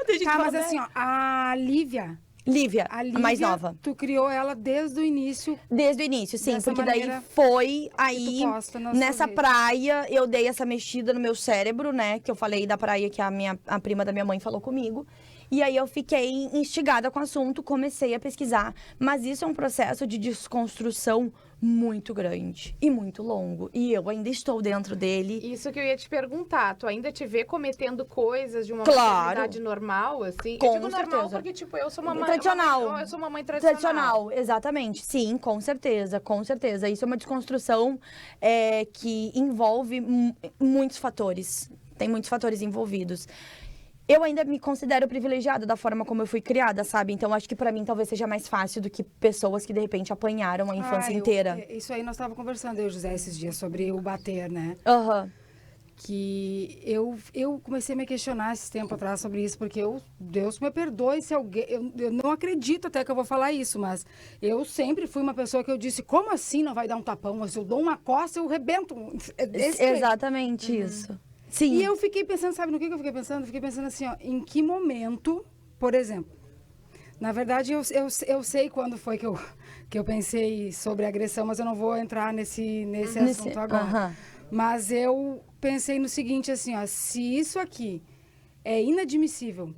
Tem gente que Tá, mas fala, assim, ó, a Lívia, a mais nova. tu criou ela desde o início. Desde o início, sim. Dessa Porque daí maneira foi aí, tu posta nas nessa tuas redes. praia, eu dei essa mexida no meu cérebro, né? Que eu falei da praia que a prima da minha mãe falou comigo. E aí eu fiquei instigada com o assunto, comecei a pesquisar. Mas isso é um processo de desconstrução muito grande e muito longo. E eu ainda estou dentro dele. Isso que eu ia te perguntar, tu ainda te vê cometendo coisas de uma Claro. maternidade normal, assim? Com eu digo normal certeza. porque, tipo, eu sou uma mãe... Tradicional. Eu sou uma mãe tradicional. Exatamente. Sim, com certeza, com certeza. Isso é uma desconstrução que envolve muitos fatores. Tem muitos fatores envolvidos. Eu ainda me considero privilegiada da forma como eu fui criada, sabe? Então, acho que pra mim talvez seja mais fácil do que pessoas que, de repente, apanharam a infância inteira. Isso aí nós estávamos conversando, eu e o José, esses dias, sobre o bater, né? Aham. Que eu comecei a me questionar esse tempo atrás sobre isso, porque Deus me perdoe se alguém... Eu não acredito até que eu vou falar isso, mas eu sempre fui uma pessoa que eu disse, como assim não vai dar um tapão? Mas se eu dou uma coça, eu rebento. Exatamente isso. Sim. E eu fiquei pensando, sabe no que eu fiquei pensando? Eu fiquei pensando assim, ó, em que momento, por exemplo, na verdade eu sei quando foi que eu pensei sobre agressão, mas eu não vou entrar nesse assunto agora. Mas eu pensei no seguinte, assim, ó, se isso aqui é inadmissível,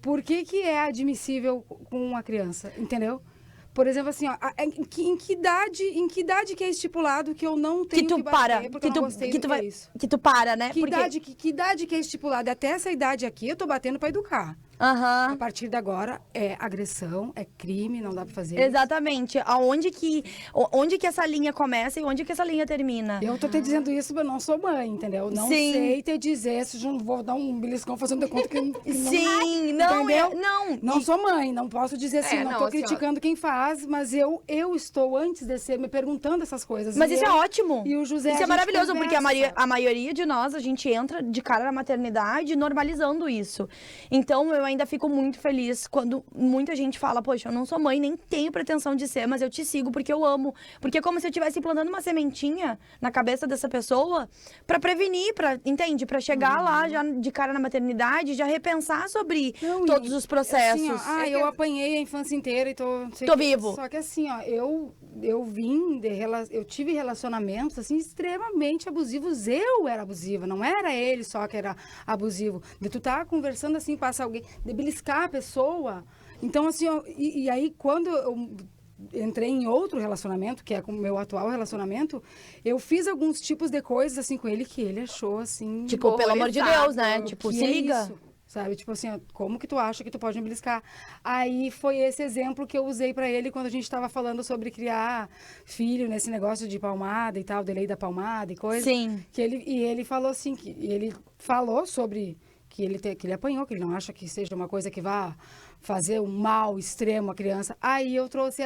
por que é admissível com uma criança, entendeu? Por exemplo, assim, ó, em que idade que é estipulado que eu não tenho que bater porque eu não gostei do que é isso? Que tu para, né? Que idade que é estipulada? Até essa idade aqui eu tô batendo pra educar. Aham. A partir de agora é agressão, é crime, não dá pra fazer isso. Exatamente. Onde que essa linha começa e onde que essa linha termina? Eu tô te dizendo isso, mas eu não sou mãe, entendeu? Não Sim. sei te dizer, se não vou dar um beliscão fazendo de conta que não... Sim, não, entendeu? não. Sou mãe, não posso dizer assim, não tô criticando quem faz, mas eu estou, antes de ser, me perguntando essas coisas. Mas isso é ótimo. E o José, isso é maravilhoso, porque conversa. a maioria de nós, a gente entra de cara na maternidade normalizando isso. Então, eu ainda fico muito feliz quando muita gente fala, poxa, eu não sou mãe, nem tenho pretensão de ser, mas eu te sigo porque eu amo. Porque é como se eu estivesse plantando uma sementinha na cabeça dessa pessoa pra prevenir, entende? Pra chegar lá já de cara na maternidade, já repensar sobre todos os processos. Assim, ó, eu apanhei a infância inteira e tô vivo. Só que assim, ó, eu tive relacionamentos assim extremamente abusivos. Eu era abusiva, não era ele só que era abusivo. De tu tá conversando assim, passa alguém, de beliscar a pessoa. Então assim, ó, e aí quando eu entrei em outro relacionamento, que é com o meu atual relacionamento, eu fiz alguns tipos de coisas, assim, com ele, que ele achou, assim... Tipo, pelo amor de Deus, né? Tipo, que se é liga. isso, sabe? Tipo assim, ó, como que tu acha que tu pode me beliscar? Aí foi esse exemplo que eu usei pra ele quando a gente tava falando sobre criar filho, nesse negócio de palmada e tal, de lei da palmada e coisa. Sim. Ele falou assim, ele falou sobre que ele apanhou, que ele não acha que seja uma coisa que vá fazer um mal extremo à criança. Aí eu trouxe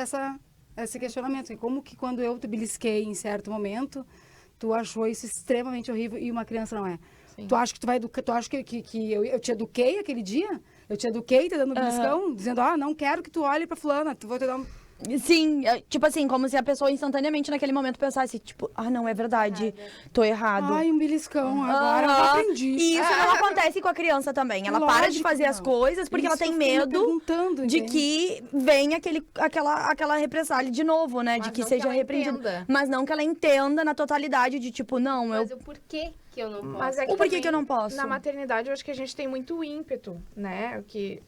esse questionamento, e como que quando eu te belisquei em certo momento, tu achou isso extremamente horrível e uma criança não é? Sim. Tu acha que tu vai educar, tu acha que eu te eduquei aquele dia? Eu te eduquei, te dando um beliscão, dizendo, não quero que tu olhe pra fulana, vou te dar um... Sim, tipo assim, como se a pessoa instantaneamente naquele momento pensasse, tipo, não, é verdade, tô errado. Ai, um beliscão, agora eu aprendi. E isso não acontece com a criança também. Ela para de Lógico fazer que as não. coisas porque ela Isso tem eu fiquei me medo perguntando, de entende? que venha aquela represália de novo, né? Mas de que não seja que ela repreendido. entenda. Mas não que ela entenda na totalidade de tipo, não, Mas o porquê que eu não posso? Mas é O porquê também, que eu não posso? Na maternidade, eu acho que a gente tem muito ímpeto, né? Que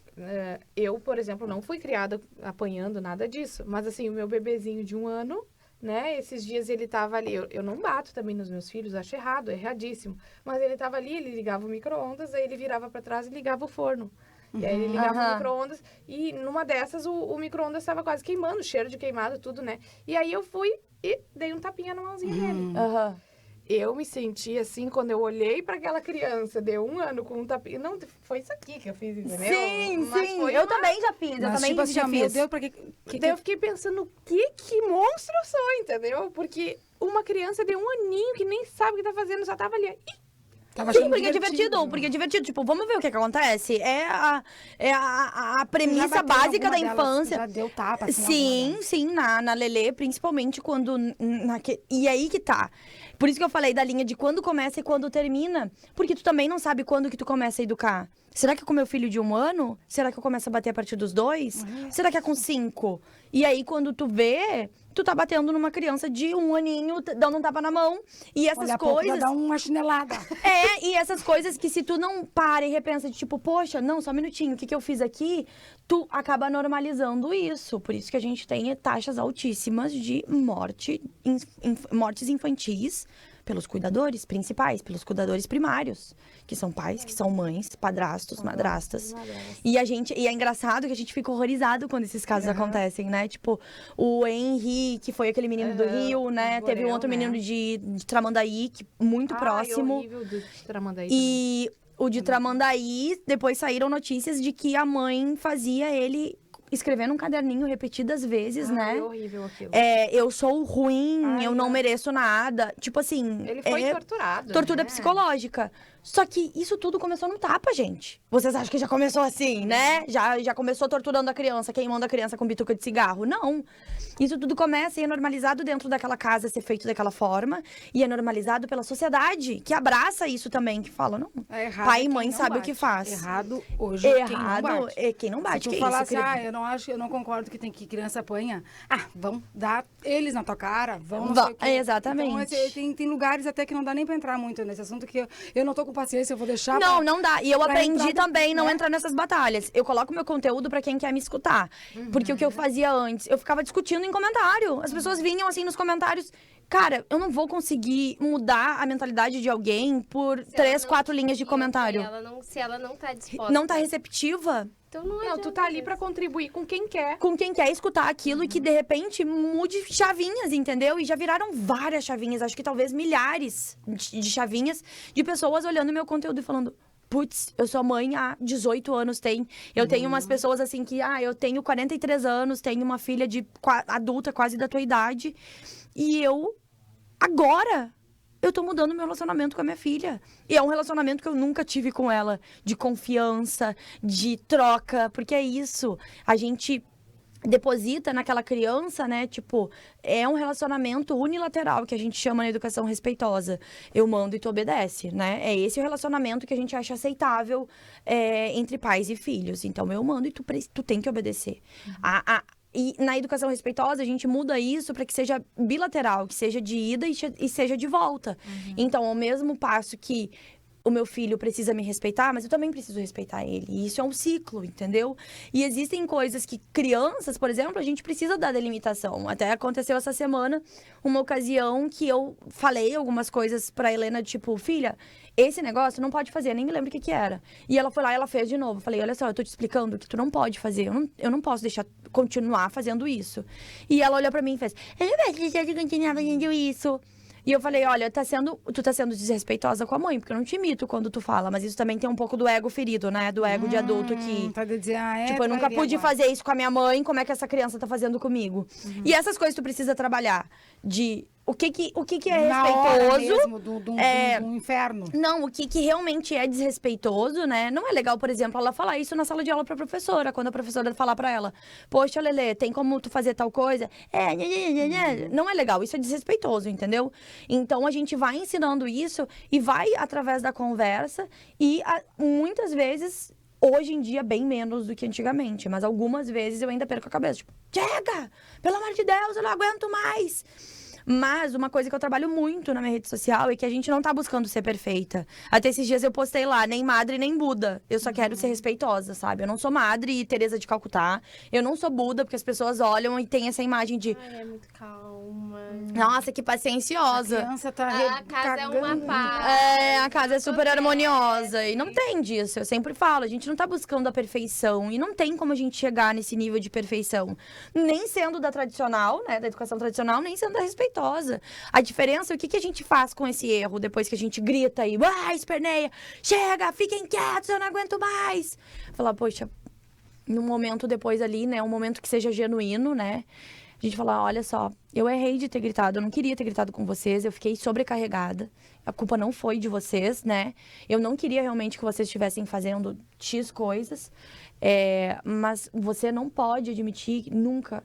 eu, por exemplo, não fui criada apanhando nada disso. Mas, assim, o meu bebezinho de 1 ano, né? Esses dias ele tava ali. Eu não bato também nos meus filhos, acho errado, erradíssimo. Mas ele tava ali, ele ligava o micro-ondas, aí ele virava pra trás e ligava o forno. E aí ele ligava o micro-ondas e numa dessas o micro-ondas estava quase queimando, cheiro de queimado, tudo, né? E aí eu fui e dei um tapinha na mãozinha dele. Aham. Eu me senti assim, quando eu olhei pra aquela criança de 1 ano com um tapinha. Não, foi isso aqui que eu fiz, entendeu? Sim, Mas sim. foi Eu uma- também já fiz, eu Mas, também tipo assim, já ó, meu fiz. Deus, pra que Daí eu fiquei pensando, que monstro eu sou, entendeu? Porque uma criança de 1 aninho que nem sabe o que tá fazendo, só tava ali. Ih, tava Sim, achando porque é divertido, porque é divertido. Tipo, vamos ver o que acontece. É a premissa Já bateu em básica da alguma delas? infância. Já deu tapa, assim, Sim, alguma delas? sim, na Lelê, principalmente quando... E aí que tá. Por isso que eu falei da linha de quando começa e quando termina. Porque tu também não sabe quando que tu começa a educar. Será que é com meu filho de 1 ano? Será que eu começo a bater a partir dos 2? Será que é com 5? E aí, quando tu vê, tu tá batendo numa criança de 1 aninho, dando um tapa na mão. E essas Olha, a pouco já coisas... dá uma chinelada. E essas coisas que se tu não para e repensa de tipo, poxa, não, só um minutinho, o que eu fiz aqui? Tu acaba normalizando isso. Por isso que a gente tem taxas altíssimas de mortes infantis pelos cuidadores principais, pelos cuidadores primários, que são pais, que são mães, padrastos, madrastas. E é engraçado que a gente fica horrorizado quando esses casos acontecem, né? Tipo, o Henry, que foi aquele menino do Rio, né? Teve um Borel, outro né? menino de Tramandaí, que muito próximo. horrível do Tramandaí E o de Tramandaí, depois saíram notícias de que a mãe fazia ele escrever num caderninho repetidas vezes, também. né? É horrível aquilo. Eu sou ruim, eu não mereço nada. Tipo assim. Ele foi torturado, Tortura né? psicológica. Só que isso tudo começou no tapa, gente. Vocês acham que já começou assim, né? Já começou torturando a criança, queimando a criança com bituca de cigarro? Não. Isso tudo começa e é normalizado dentro daquela casa ser feito daquela forma. E é normalizado pela sociedade, que abraça isso também, que fala, não. É errado Pai e quem mãe não sabe o bate. que faz. Errado hoje Errado quem não bate. é quem não bate. Se tu que falar isso, assim, querido? eu não concordo que criança apanha. Vão dar eles na tua cara, vão não Vão, sei o quê. exatamente. Então, tem lugares até que não dá nem pra entrar muito nesse assunto, que eu não tô com paciência, eu vou deixar Não, pra... não dá. E eu pra aprendi entrar, também não né? entrar nessas batalhas. Eu coloco meu conteúdo pra quem quer me escutar. Porque o que eu fazia antes, eu ficava discutindo em comentário. As pessoas vinham assim nos comentários. Cara, eu não vou conseguir mudar a mentalidade de alguém por Se 3, ela não 4 linhas de quer, comentário. Se ela não tá disposta. Não tá receptiva Então não Não, adianta tu tá ali mesmo. pra contribuir com quem quer. com quem quer escutar aquilo e que de repente mude chavinhas, entendeu? E já viraram várias chavinhas, acho que talvez milhares de chavinhas de pessoas olhando meu conteúdo e falando: putz, eu sou mãe há 18 anos, eu tenho umas pessoas assim que, eu tenho 43 anos, tenho uma filha adulta, quase da tua idade, e agora, eu tô mudando meu relacionamento com a minha filha. E é um relacionamento que eu nunca tive com ela, de confiança, de troca, porque é isso, a gente deposita naquela criança, né, tipo, é um relacionamento unilateral que a gente chama na educação respeitosa. Eu mando e tu obedece, né? É esse o relacionamento que a gente acha aceitável entre pais e filhos. Então, eu mando e tu tem que obedecer. E na educação respeitosa, a gente muda isso para que seja bilateral, que seja de ida e seja de volta. Então, ao mesmo passo que o meu filho precisa me respeitar, mas eu também preciso respeitar ele. E isso é um ciclo, entendeu? E existem coisas que crianças, por exemplo, a gente precisa dar delimitação. Até aconteceu essa semana uma ocasião que eu falei algumas coisas pra Helena, tipo, filha, esse negócio não pode fazer, nem me lembro o que era. E ela foi lá e ela fez de novo. Eu falei, olha só, eu tô te explicando que tu não pode fazer. Eu não posso deixar continuar fazendo isso. E ela olhou pra mim e fez, eu não posso deixar de continuar fazendo isso. E eu falei, olha, tu tá sendo desrespeitosa com a mãe, porque eu não te imito quando tu fala. Mas isso também tem um pouco do ego ferido, né? Do ego de adulto que... Tá de dizer, tipo, eu nunca pude fazer isso com a minha mãe, como é que essa criança tá fazendo comigo? E essas coisas tu precisa trabalhar. De o que é Na hora respeitoso. mesmo do inferno. Não, o que realmente é desrespeitoso, né? Não é legal, por exemplo, ela falar isso na sala de aula pra professora. Quando a professora falar pra ela, poxa, Lelê, tem como tu fazer tal coisa? Não é legal, isso é desrespeitoso, entendeu? Então, a gente vai ensinando isso e vai através da conversa e muitas vezes... Hoje em dia, bem menos do que antigamente. Mas algumas vezes eu ainda perco a cabeça. Tipo, chega! Pelo amor de Deus, eu não aguento mais! Mas uma coisa que eu trabalho muito na minha rede social é que a gente não tá buscando ser perfeita. Até esses dias eu postei lá, nem madre, nem Buda. Eu só quero ser respeitosa, sabe? Eu não sou madre e Teresa de Calcutá. Eu não sou Buda, porque as pessoas olham e tem essa imagem de... Ai, é muito calma. Nossa, que pacienciosa. A criança tá A casa é uma paz. A casa é super harmoniosa. E não tem disso. Eu sempre falo, a gente não tá buscando a perfeição. E não tem como a gente chegar nesse nível de perfeição. Nem sendo da tradicional, né? Da educação tradicional, nem sendo da respeitosa. A diferença é o que a gente faz com esse erro depois que a gente grita e esperneia. Chega, fiquem quietos, eu não aguento mais. Falar, poxa, num momento depois ali, né? Um momento que seja genuíno, né? A gente falar, olha só, eu errei de ter gritado, eu não queria ter gritado com vocês, eu fiquei sobrecarregada. A culpa não foi de vocês, né? Eu não queria realmente que vocês estivessem fazendo X coisas. Mas você não pode admitir nunca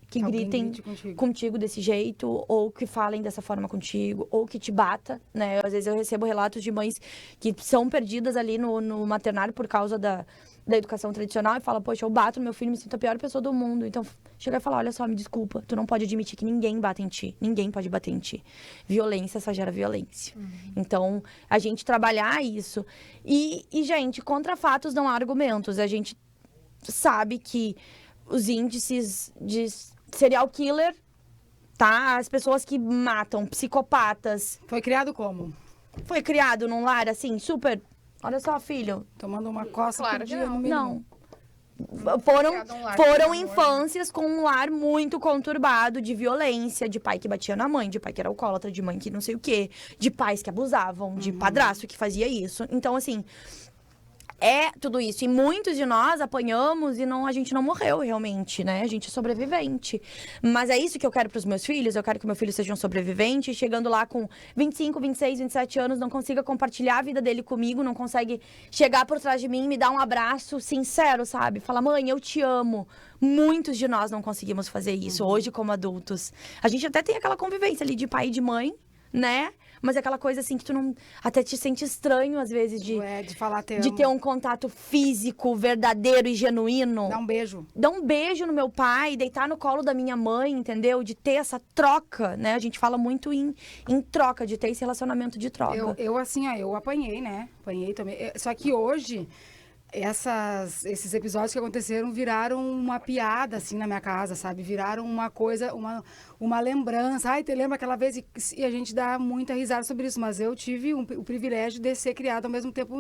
que gritem contigo desse jeito, ou que falem dessa forma contigo, ou que te bata, né? Às vezes eu recebo relatos de mães que são perdidas ali no maternário por causa da educação tradicional e fala, poxa, eu bato no meu filho, me sinto a pior pessoa do mundo. Então, chega e fala, olha só, me desculpa, tu não pode admitir que ninguém bate em ti. Ninguém pode bater em ti. Violência só gera violência. Então, a gente trabalhar isso. E, gente, contra fatos não há argumentos. A gente sabe que os índices de serial killer, tá? As pessoas que matam, psicopatas. Foi criado como? Foi criado num lar, assim, super... Olha só, filho. Tomando uma coça Claro por que dia, no mínimo. Não. Foram infâncias com um lar muito conturbado de violência, de pai que batia na mãe, de pai que era alcoólatra, de mãe que não sei o quê, de pais que abusavam, de padrasto que fazia isso. Então, assim... É tudo isso. E muitos de nós apanhamos e a gente não morreu realmente, né? A gente é sobrevivente. Mas é isso que eu quero pros meus filhos. Eu quero que meu filho seja um sobrevivente. Chegando lá com 25, 26, 27 anos, não consiga compartilhar a vida dele comigo. Não consegue chegar por trás de mim e me dar um abraço sincero, sabe? Falar, mãe, eu te amo. Muitos de nós não conseguimos fazer isso hoje como adultos. A gente até tem aquela convivência ali de pai e de mãe, né? Mas é aquela coisa assim que tu não... Até te sente estranho, às vezes, de falar de ter um contato físico, verdadeiro e genuíno. Dá um beijo. Dar um beijo no meu pai, deitar no colo da minha mãe, entendeu? De ter essa troca, né? A gente fala muito em troca, de ter esse relacionamento de troca. Eu apanhei, né? Apanhei também. Só que hoje... Esses episódios que aconteceram viraram uma piada, assim, na minha casa, sabe? Viraram uma coisa, uma lembrança. Ai, te lembra aquela vez? E a gente dá muita risada sobre isso. Mas eu tive o privilégio de ser criada ao mesmo tempo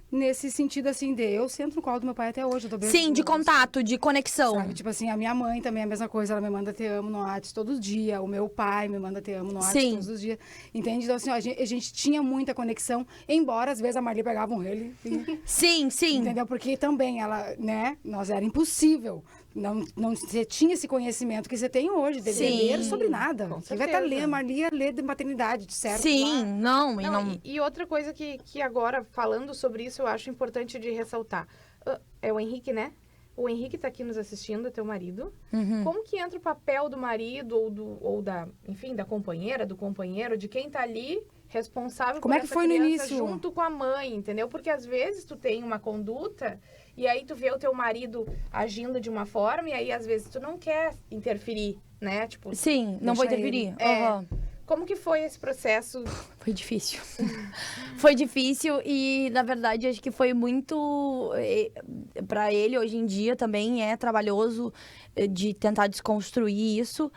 nesse sentido, assim, de eu sento no colo do meu pai até hoje. Eu tô bem, sim, de contato, de conexão. Sabe? Tipo assim, a minha mãe também é a mesma coisa. Ela me manda te amo no WhatsApp todos os dias. O meu pai me manda te amo no WhatsApp todos os dias. Entende? Então, assim, ó, a gente tinha muita conexão. Embora, às vezes, a Marli pegava um ele. Sim. Entendeu? Porque também ela, né? Era impossível. Não você tinha esse conhecimento que você tem hoje, de ler sobre nada. Você vai estar lendo, Marli ia ler de maternidade, de certo? Sim, não. E outra coisa que agora, falando sobre isso, eu acho importante de ressaltar. É o Henrique, né? O Henrique tá aqui nos assistindo, é teu marido. Como que entra o papel do marido ou da companheira, do companheiro, de quem tá ali responsável por essa criança no início? Junto com a mãe, entendeu? Porque às vezes tu tem uma conduta e aí tu vê o teu marido agindo de uma forma e aí às vezes tu não quer interferir, né? Tipo, sim, não vou interferir. Como que foi esse processo? Foi difícil. Foi difícil e, na verdade, acho que foi muito... Para ele, hoje em dia, também é trabalhoso de tentar desconstruir isso,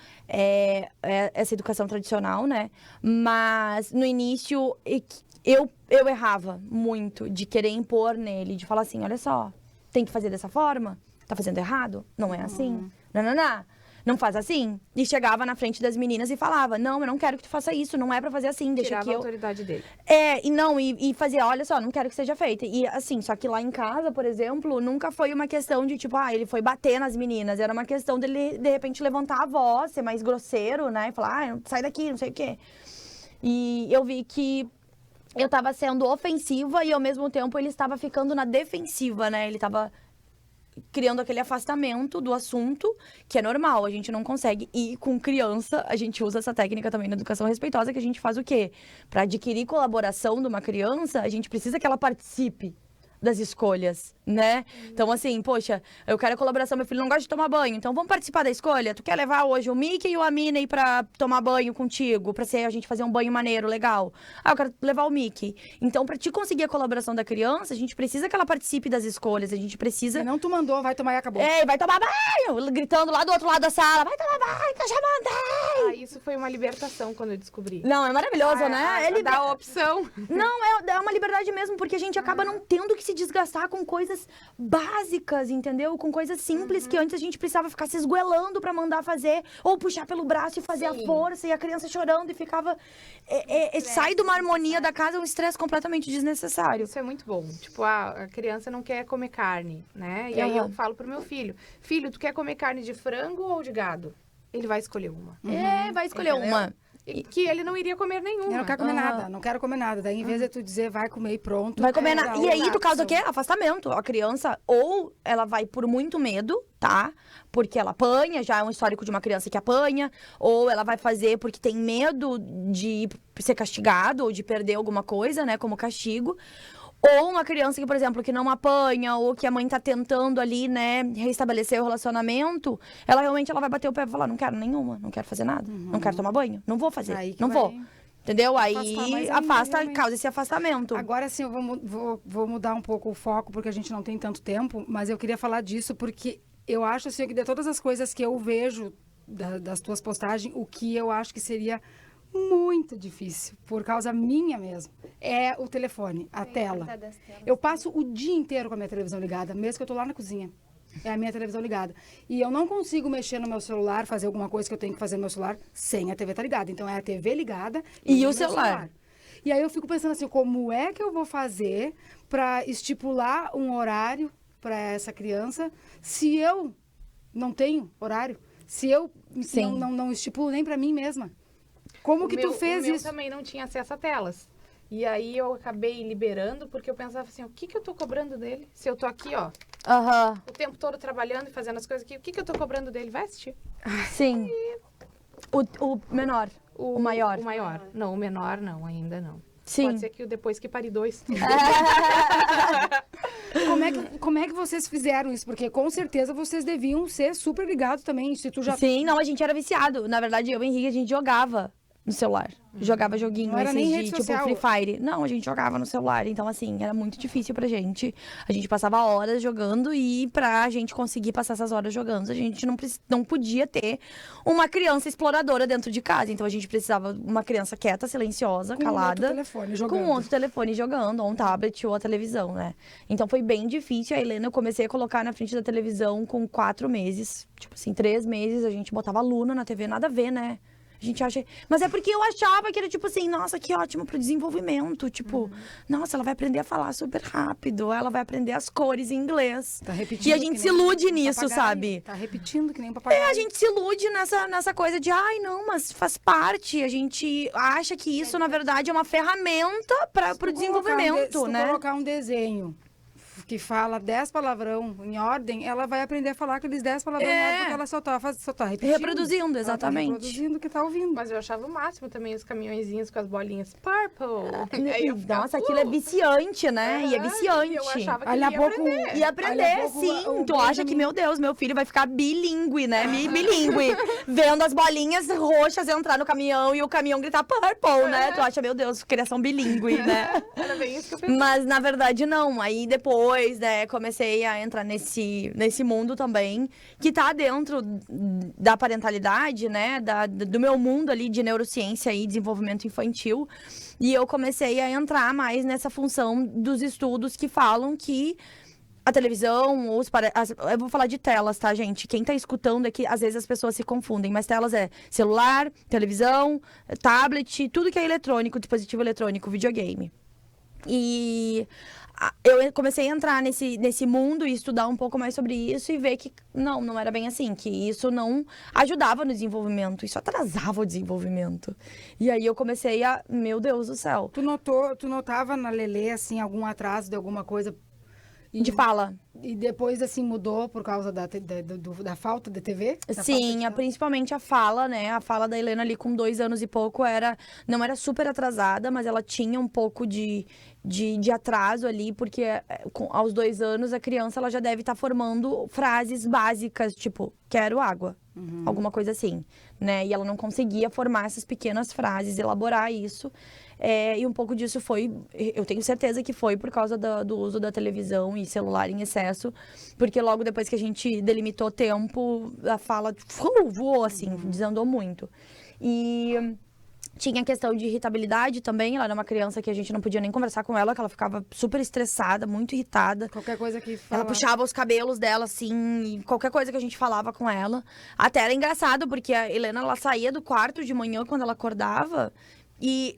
essa educação tradicional, né? Mas, no início, eu errava muito de querer impor nele, de falar assim, olha só, tem que fazer dessa forma? Tá fazendo errado? Não é assim? Não faz assim. E chegava na frente das meninas e falava, não, eu não quero que tu faça isso, não é pra fazer assim, deixa Tirava que eu... a autoridade dele. E fazia, olha só, não quero que seja feita. E assim, só que lá em casa, por exemplo, nunca foi uma questão de tipo, ele foi bater nas meninas. Era uma questão dele, de repente, levantar a voz, ser mais grosseiro, né? E falar, sai daqui, não sei o quê. E eu vi que eu tava sendo ofensiva e ao mesmo tempo ele estava ficando na defensiva, né? Ele tava criando aquele afastamento do assunto, que é normal, a gente não consegue. E com criança, a gente usa essa técnica também na educação respeitosa, que a gente faz o quê? Para adquirir colaboração de uma criança, a gente precisa que ela participe das escolhas, né? Então, assim, poxa, eu quero a colaboração, meu filho não gosta de tomar banho, então vamos participar da escolha? Tu quer levar hoje o Mickey e o Minnie pra tomar banho contigo? Pra a gente fazer um banho maneiro, legal? Eu quero levar o Mickey. Então, pra te conseguir a colaboração da criança, a gente precisa que ela participe das escolhas, a gente precisa... Se não tu mandou, vai tomar e acabou. Vai tomar banho! Gritando lá do outro lado da sala, vai tomar banho, que eu já mandei! Isso foi uma libertação quando eu descobri. Não, é maravilhoso, né? Ele dá a opção. Não, é uma liberdade mesmo, porque a gente acaba não tendo que se desgastar com coisas básicas, entendeu? Com coisas simples que antes a gente precisava ficar se esgoelando pra mandar fazer, ou puxar pelo braço e fazer a força, e a criança chorando e ficava... sai de uma harmonia da casa, um estresse completamente desnecessário. Isso é muito bom. Tipo, a criança não quer comer carne, né? E aí eu falo pro meu filho, tu quer comer carne de frango ou de gado? Ele vai escolher uma. Vai escolher uma. E que ele não iria comer nenhuma. Eu não quero comer nada, não quero comer nada. Daí, em vez de tu dizer, vai comer e pronto. Vai comer nada. E aí, tu causa o quê? Afastamento. A criança, ou ela vai por muito medo, tá? Porque ela apanha, já é um histórico de uma criança que apanha. Ou ela vai fazer porque tem medo de ser castigado ou de perder alguma coisa, né? Como castigo. Ou uma criança que, por exemplo, que não apanha, ou que a mãe tá tentando ali, né, restabelecer o relacionamento, ela realmente vai bater o pé e falar, não quero nenhuma, não quero fazer nada, não quero tomar banho, não vou fazer, não vou. Entendeu? Aí afasta, causa esse afastamento. Agora sim, eu vou mudar um pouco o foco, porque a gente não tem tanto tempo, mas eu queria falar disso porque eu acho assim, que de todas as coisas que eu vejo das tuas postagens, o que eu acho que seria muito difícil, por causa minha mesmo, é o telefone, a tela. Eu passo o dia inteiro com a minha televisão ligada, mesmo que eu tô lá na cozinha. É a minha televisão ligada. E eu não consigo mexer no meu celular, fazer alguma coisa que eu tenho que fazer no meu celular sem a TV estar ligada. Então, é a TV ligada e o celular. E aí eu fico pensando assim, como é que eu vou fazer para estipular um horário para essa criança se eu não tenho horário? Se eu não estipulo nem para mim mesma? Como que tu fez isso? Eu também não tinha acesso a telas. E aí eu acabei liberando, porque eu pensava assim, o que eu tô cobrando dele? Se eu tô aqui, ó, o tempo todo trabalhando e fazendo as coisas aqui, o que eu tô cobrando dele? Vai assistir. Sim. O menor, o maior. O maior. Não, o menor não, ainda não. Sim. Pode ser que depois que pare 2. Como é que vocês fizeram isso? Porque com certeza vocês deviam ser super ligados também. Se tu já... Sim, não, a gente era viciado. Na verdade, eu e o Henrique, a gente jogava no celular. Jogava joguinho tipo Free Fire. Não, a gente jogava no celular. Então, assim, era muito difícil pra gente. A gente passava horas jogando e pra gente conseguir passar essas horas jogando, a gente não podia ter uma criança exploradora dentro de casa. Então, a gente precisava de uma criança quieta, silenciosa, calada. Com outro telefone jogando, ou um tablet ou a televisão, né? Então, foi bem difícil. A Helena, eu comecei a colocar na frente da televisão com 4 meses. Tipo assim, 3 meses, a gente botava Luna na TV. Nada a ver, né? A gente acha... Mas é porque eu achava que era tipo assim, nossa, que ótimo pro desenvolvimento. Tipo, nossa, ela vai aprender a falar super rápido. Ela vai aprender as cores em inglês. Tá repetindo. E a gente se ilude nisso, sabe? Tá repetindo que nem um papagaio. A gente se ilude nessa coisa de, ai, não, mas faz parte. A gente acha que isso, na verdade, é uma ferramenta pro desenvolvimento, Se tu né? colocar um desenho que fala 10 palavrão em ordem, ela vai aprender a falar aqueles 10 palavrão em ordem, porque ela só tá repetindo. Reproduzindo, exatamente. Ela tá reproduzindo o que tá ouvindo. Mas eu achava o máximo também os caminhõezinhos com as bolinhas purple. Aí eu ficava, Nossa, aquilo é viciante, né? E é viciante. Eu achava que Ali ia a pouco- aprender. E aprender, Olha, pouco, sim. o Tu acha que, Benjamin- meu Deus, meu filho vai ficar bilíngue, né? Bilíngue. Vendo as bolinhas roxas entrar no caminhão e o caminhão gritar purple, né? Tu acha, meu Deus, criação bilíngue, né? Era bem isso que eu pensava. Mas, na verdade, não. Aí, depois, né, comecei a entrar nesse mundo também, que tá dentro da parentalidade, né, do meu mundo ali de neurociência e desenvolvimento infantil. E eu comecei a entrar mais nessa função dos estudos que falam que a televisão, eu vou falar de telas, tá, gente? Quem tá escutando aqui, às vezes as pessoas se confundem, mas telas é celular, televisão, tablet, tudo que é eletrônico, dispositivo eletrônico, videogame. E eu comecei a entrar nesse mundo e estudar um pouco mais sobre isso e ver que não era bem assim, que isso não ajudava no desenvolvimento, isso atrasava o desenvolvimento. E aí eu comecei meu Deus do céu. Tu notava na Lelê, assim, algum atraso de alguma coisa? De fala. E depois, assim, mudou por causa da falta de TV? Sim, principalmente a fala, né? A fala da Helena ali com 2 anos e pouco não era super atrasada, mas ela tinha um pouco de atraso ali, porque aos 2 anos a criança ela já deve estar formando frases básicas, tipo, quero água, alguma coisa assim, né? E ela não conseguia formar essas pequenas frases, elaborar isso. E um pouco disso eu tenho certeza que foi por causa do uso da televisão e celular em excesso, porque logo depois que a gente delimitou tempo, a fala voou assim, desandou muito. E tinha a questão de irritabilidade também, ela era uma criança que a gente não podia nem conversar com ela, que ela ficava super estressada, muito irritada. Qualquer coisa que Ela puxava os cabelos dela, assim, e qualquer coisa que a gente falava com ela. Até era engraçado, porque a Helena, ela saía do quarto de manhã quando ela acordava. E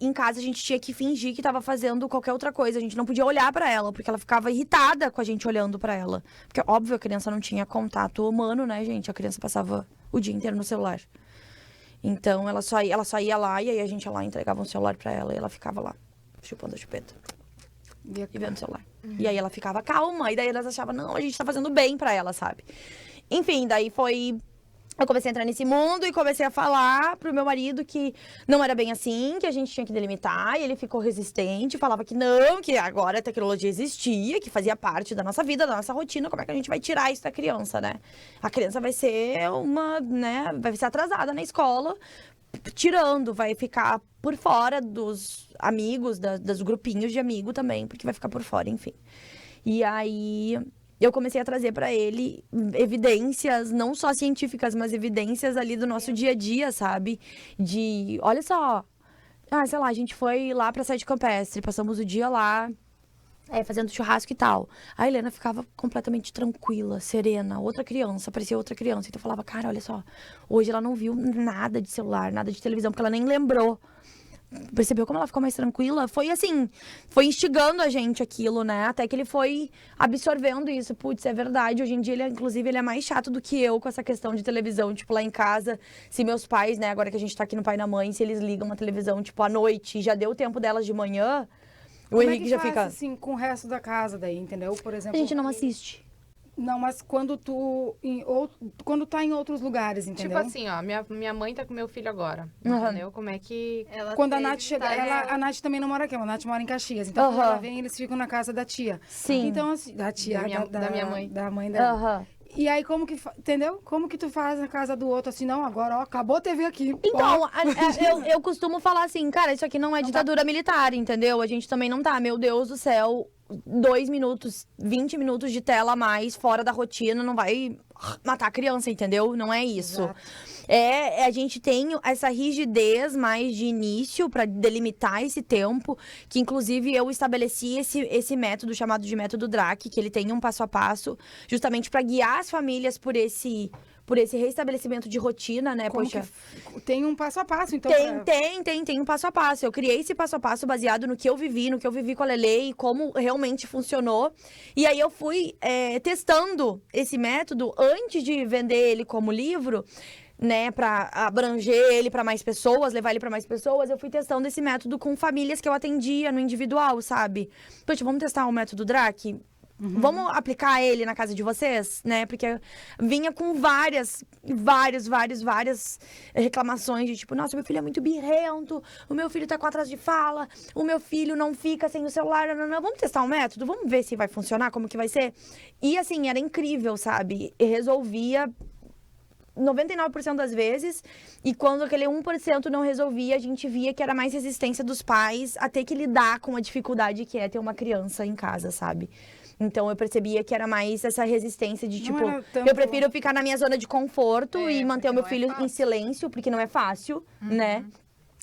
em casa, a gente tinha que fingir que tava fazendo qualquer outra coisa. A gente não podia olhar pra ela, porque ela ficava irritada com a gente olhando pra ela. Porque, óbvio, a criança não tinha contato humano, né, gente? A criança passava o dia inteiro no celular. Então, ela só ia lá, e aí a gente ia lá, entregava um celular pra ela, e ela ficava lá, chupando a chupeta. E vendo o celular. E aí ela ficava calma, e daí elas achavam, não, a gente tá fazendo bem pra ela, sabe? Enfim, daí eu comecei a entrar nesse mundo e comecei a falar pro meu marido que não era bem assim, que a gente tinha que delimitar, e ele ficou resistente, falava que não, que agora a tecnologia existia, que fazia parte da nossa vida, da nossa rotina, como é que a gente vai tirar isso da criança, né? A criança vai ser vai ser atrasada na escola, vai ficar por fora dos amigos, dos grupinhos de amigo também, porque vai ficar por fora, enfim. E aí eu comecei a trazer para ele evidências, não só científicas, mas evidências ali do nosso dia a dia, sabe? Olha só, sei lá, a gente foi lá pra Sede Campestre, passamos o dia lá, fazendo churrasco e tal. A Helena ficava completamente tranquila, serena, parecia outra criança. Então eu falava, cara, olha só, hoje ela não viu nada de celular, nada de televisão, porque ela nem lembrou. Percebeu como ela ficou mais tranquila? Foi assim, foi instigando a gente aquilo, né? Até que ele foi absorvendo isso. Putz, é verdade. Hoje em dia, ele é mais chato do que eu com essa questão de televisão. Tipo, lá em casa, se meus pais, né? Agora que a gente tá aqui no Pai e na Mãe, se eles ligam uma televisão, tipo, à noite, e já deu o tempo delas de manhã, o Henrique já fica... assim, com o resto da casa daí, entendeu? Por exemplo... A gente não assiste. Não, mas quando quando tá em outros lugares, entendeu? Tipo assim, ó, minha mãe tá com meu filho agora, entendeu? Como é que... Quando a Nath chega, a Nath também não mora aqui, a Nath mora em Caxias. Então, quando ela vem, eles ficam na casa da tia. Sim. Então, assim, da tia, da minha mãe. Da mãe dela. E aí, entendeu? Como que tu faz na casa do outro, assim, não, agora, ó, acabou a TV aqui. Então, eu costumo falar assim, cara, isso aqui não é ditadura militar, entendeu? A gente também não tá, meu Deus do céu, 2 minutos, 20 minutos de tela a mais, fora da rotina, não vai matar a criança, entendeu? Não é isso. Exato. A gente tem essa rigidez mais de início para delimitar esse tempo, que inclusive eu estabeleci esse método chamado de método DRAC, que ele tem um passo a passo, justamente para guiar as famílias por esse restabelecimento de rotina, né? Tem um passo a passo, então... Tem um passo a passo. Eu criei esse passo a passo baseado no que eu vivi com a Lelê e como realmente funcionou. E aí eu fui testando esse método antes de vender ele como livro, né, pra abranger ele pra mais pessoas, levar ele pra mais pessoas. Eu fui testando esse método com famílias que eu atendia no individual, sabe? Poxa, vamos testar o método DRAC? Vamos aplicar ele na casa de vocês, né? Porque vinha com várias reclamações de tipo, nossa, meu filho é muito birrento, o meu filho tá com atraso de fala, o meu filho não fica sem o celular, não. Vamos testar um método? Vamos ver se vai funcionar, como que vai ser? E assim, era incrível, sabe? E resolvia 99% das vezes, e quando aquele 1% não resolvia, a gente via que era mais resistência dos pais a ter que lidar com a dificuldade que é ter uma criança em casa, sabe? Então eu percebia que era mais essa resistência de tipo, eu prefiro ficar na minha zona de conforto e manter o meu filho em silêncio, porque não é fácil, né?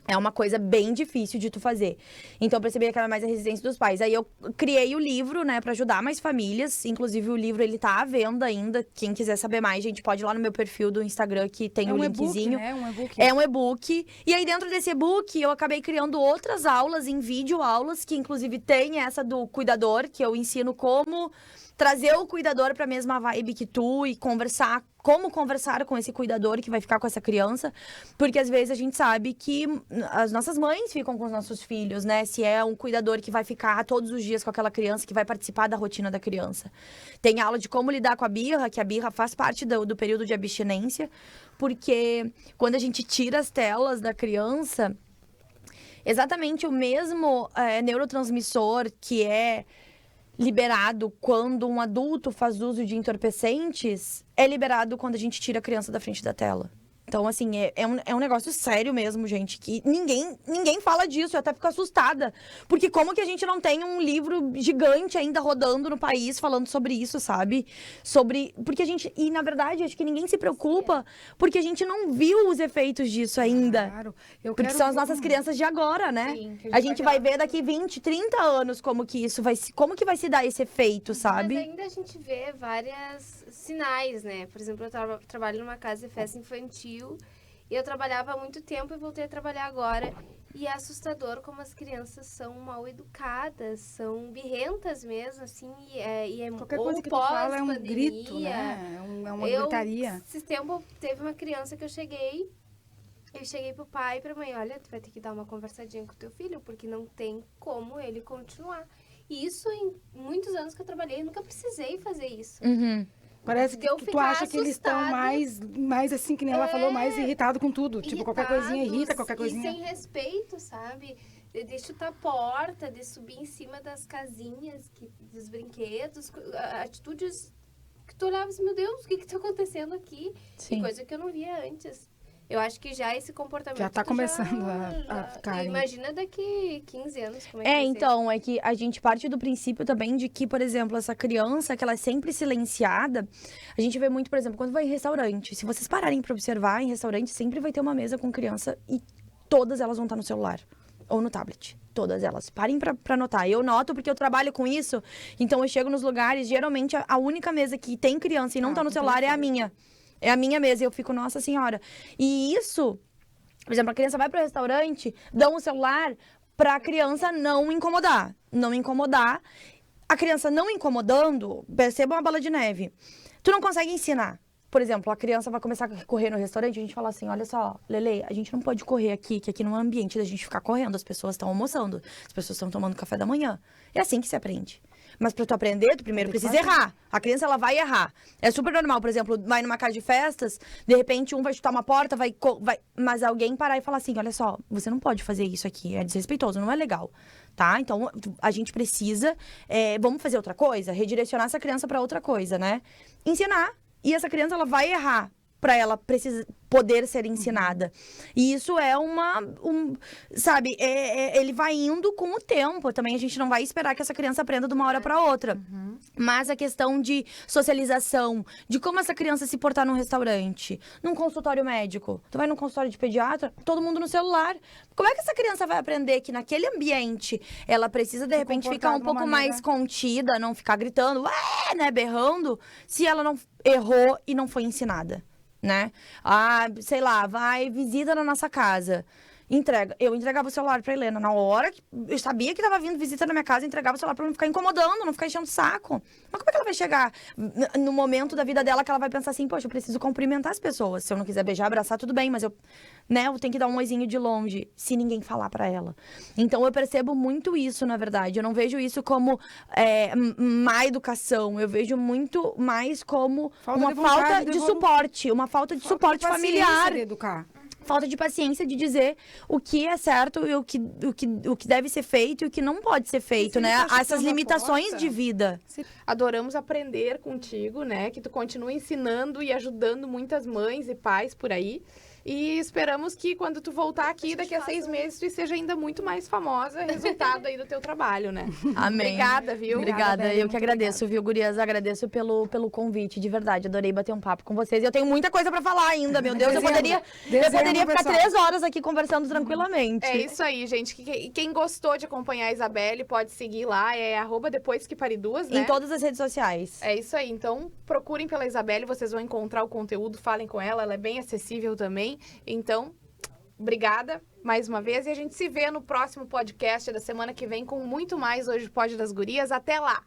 É uma coisa bem difícil de tu fazer. Então, eu percebi que era mais a resistência dos pais. Aí, eu criei o livro, né, pra ajudar mais famílias. Inclusive, o livro, ele tá à venda ainda. Quem quiser saber mais, gente, pode ir lá no meu perfil do Instagram, que tem o linkzinho. É um e-book. É um e-book. E aí, dentro desse e-book, eu acabei criando outras aulas em vídeo, aulas, que inclusive tem essa do cuidador, que eu ensino como trazer o cuidador pra mesma vibe que tu e conversar, como conversar com esse cuidador que vai ficar com essa criança, porque às vezes a gente sabe que as nossas mães ficam com os nossos filhos, né? Se é um cuidador que vai ficar todos os dias com aquela criança, que vai participar da rotina da criança. Tem aula de como lidar com a birra, que a birra faz parte do período de abstinência, porque quando a gente tira as telas da criança, exatamente o mesmo neurotransmissor que é liberado quando um adulto faz uso de entorpecentes, é liberado quando a gente tira a criança da frente da tela. Então, assim, é um negócio sério mesmo, gente, que ninguém fala disso, eu até fico assustada. Porque como que a gente não tem um livro gigante ainda rodando no país falando sobre isso, sabe? Porque a gente, e na verdade, acho que ninguém se preocupa, porque a gente não viu os efeitos disso ainda. Claro. Porque são as nossas crianças de agora, né? Sim, a gente vai ver daqui 20, 30 anos como que vai se dar esse efeito, sabe? Mas ainda a gente vê vários sinais, né? Por exemplo, eu trabalho numa casa de festa infantil e eu trabalhava há muito tempo e voltei a trabalhar agora. E é assustador como as crianças são mal educadas, são birrentas mesmo, assim, e é qualquer coisa que tu fala é um grito, né? É uma gritaria. Esse tempo teve uma criança que eu cheguei pro pai e pra mãe, olha, tu vai ter que dar uma conversadinha com o teu filho, porque não tem como ele continuar. E isso em muitos anos que eu trabalhei, eu nunca precisei fazer isso. Uhum. Parece que tu acha que eles estão mais assim, que nem ela falou, mais irritado com tudo. Tipo, qualquer coisinha irrita, qualquer coisinha... E sem respeito, sabe? De chutar a porta, de subir em cima das casinhas, dos brinquedos, atitudes que tu olhava assim, meu Deus, o que tá acontecendo aqui? Sim. E coisa que eu não via antes. Eu acho que já esse comportamento... Já tá começando a ficar... Imagina daqui 15 anos como é que vai ser. Então, é que a gente parte do princípio também de que, por exemplo, essa criança, que ela é sempre silenciada, a gente vê muito, por exemplo, quando vai em restaurante. Se vocês pararem pra observar, em restaurante sempre vai ter uma mesa com criança e todas elas vão estar no celular ou no tablet. Todas elas. Parem pra notar. Eu noto porque eu trabalho com isso, então eu chego nos lugares, geralmente a única mesa que tem criança e não tá no celular é a minha. É a minha mesa e eu fico, nossa senhora. E isso, por exemplo, a criança vai pro restaurante, dão o celular pra criança não incomodar. Não incomodar. A criança não incomodando, perceba uma bola de neve. Tu não consegue ensinar. Por exemplo, a criança vai começar a correr no restaurante, a gente fala assim, olha só, Lele, a gente não pode correr aqui, que aqui não é um ambiente da gente ficar correndo. As pessoas estão almoçando, as pessoas estão tomando café da manhã. É assim que se aprende. Mas pra tu aprender, tu primeiro precisa errar. A criança, ela vai errar. É super normal, por exemplo, vai numa casa de festas, de repente um vai chutar uma porta, mas alguém parar e falar assim, olha só, você não pode fazer isso aqui, é desrespeitoso, não é legal, tá? Então, a gente precisa, vamos fazer outra coisa? Redirecionar essa criança pra outra coisa, né? Ensinar. E essa criança, ela vai errar pra ela poder ser ensinada. E isso é sabe, ele vai indo com o tempo. Também a gente não vai esperar que essa criança aprenda de uma hora pra outra. Mas a questão de socialização, de como essa criança se portar num restaurante, num consultório médico. Tu vai num consultório de pediatra, todo mundo no celular. Como é que essa criança vai aprender que naquele ambiente ela precisa, de repente, ficar um pouco mais contida, não ficar gritando, né, berrando, se ela não errou e não foi ensinada? Né? Sei lá, vai, visita na nossa casa. Eu entregava o celular pra Helena. Na hora que eu sabia que tava vindo visita na minha casa, eu entregava o celular pra não ficar incomodando, não ficar enchendo o saco. Mas como é que ela vai chegar no momento da vida dela que ela vai pensar assim, poxa, eu preciso cumprimentar as pessoas. Se eu não quiser beijar, abraçar, tudo bem, mas eu tenho que dar um oizinho de longe, se ninguém falar pra ela. Então eu percebo muito isso, na verdade. Eu não vejo isso como má educação. Eu vejo muito mais como uma falta de suporte. Uma falta de suporte familiar. De educar. Falta de paciência de dizer o que é certo e o que deve ser feito e o que não pode ser feito, né? Essas limitações de vida. Adoramos aprender contigo, né? Que tu continue ensinando e ajudando muitas mães e pais por aí. E esperamos que quando tu voltar aqui, daqui a 6 meses, tu seja ainda muito mais famosa, resultado aí do teu trabalho, né? Amém. Obrigada, viu? Obrigada, eu que agradeço, viu, gurias? Agradeço pelo convite, de verdade. Adorei bater um papo com vocês. E eu tenho muita coisa pra falar ainda, meu Deus. Eu poderia ficar 3 horas aqui conversando tranquilamente. É isso aí, gente. Quem gostou de acompanhar a Isabelle, pode seguir lá. É @depoisquepare2, né? Em todas as redes sociais. É isso aí. Então, procurem pela Isabelle, vocês vão encontrar o conteúdo, falem com ela. Ela é bem acessível também. Então, obrigada mais uma vez. E a gente se vê no próximo podcast da semana que vem com muito mais Hoje Pode das Gurias. Até lá!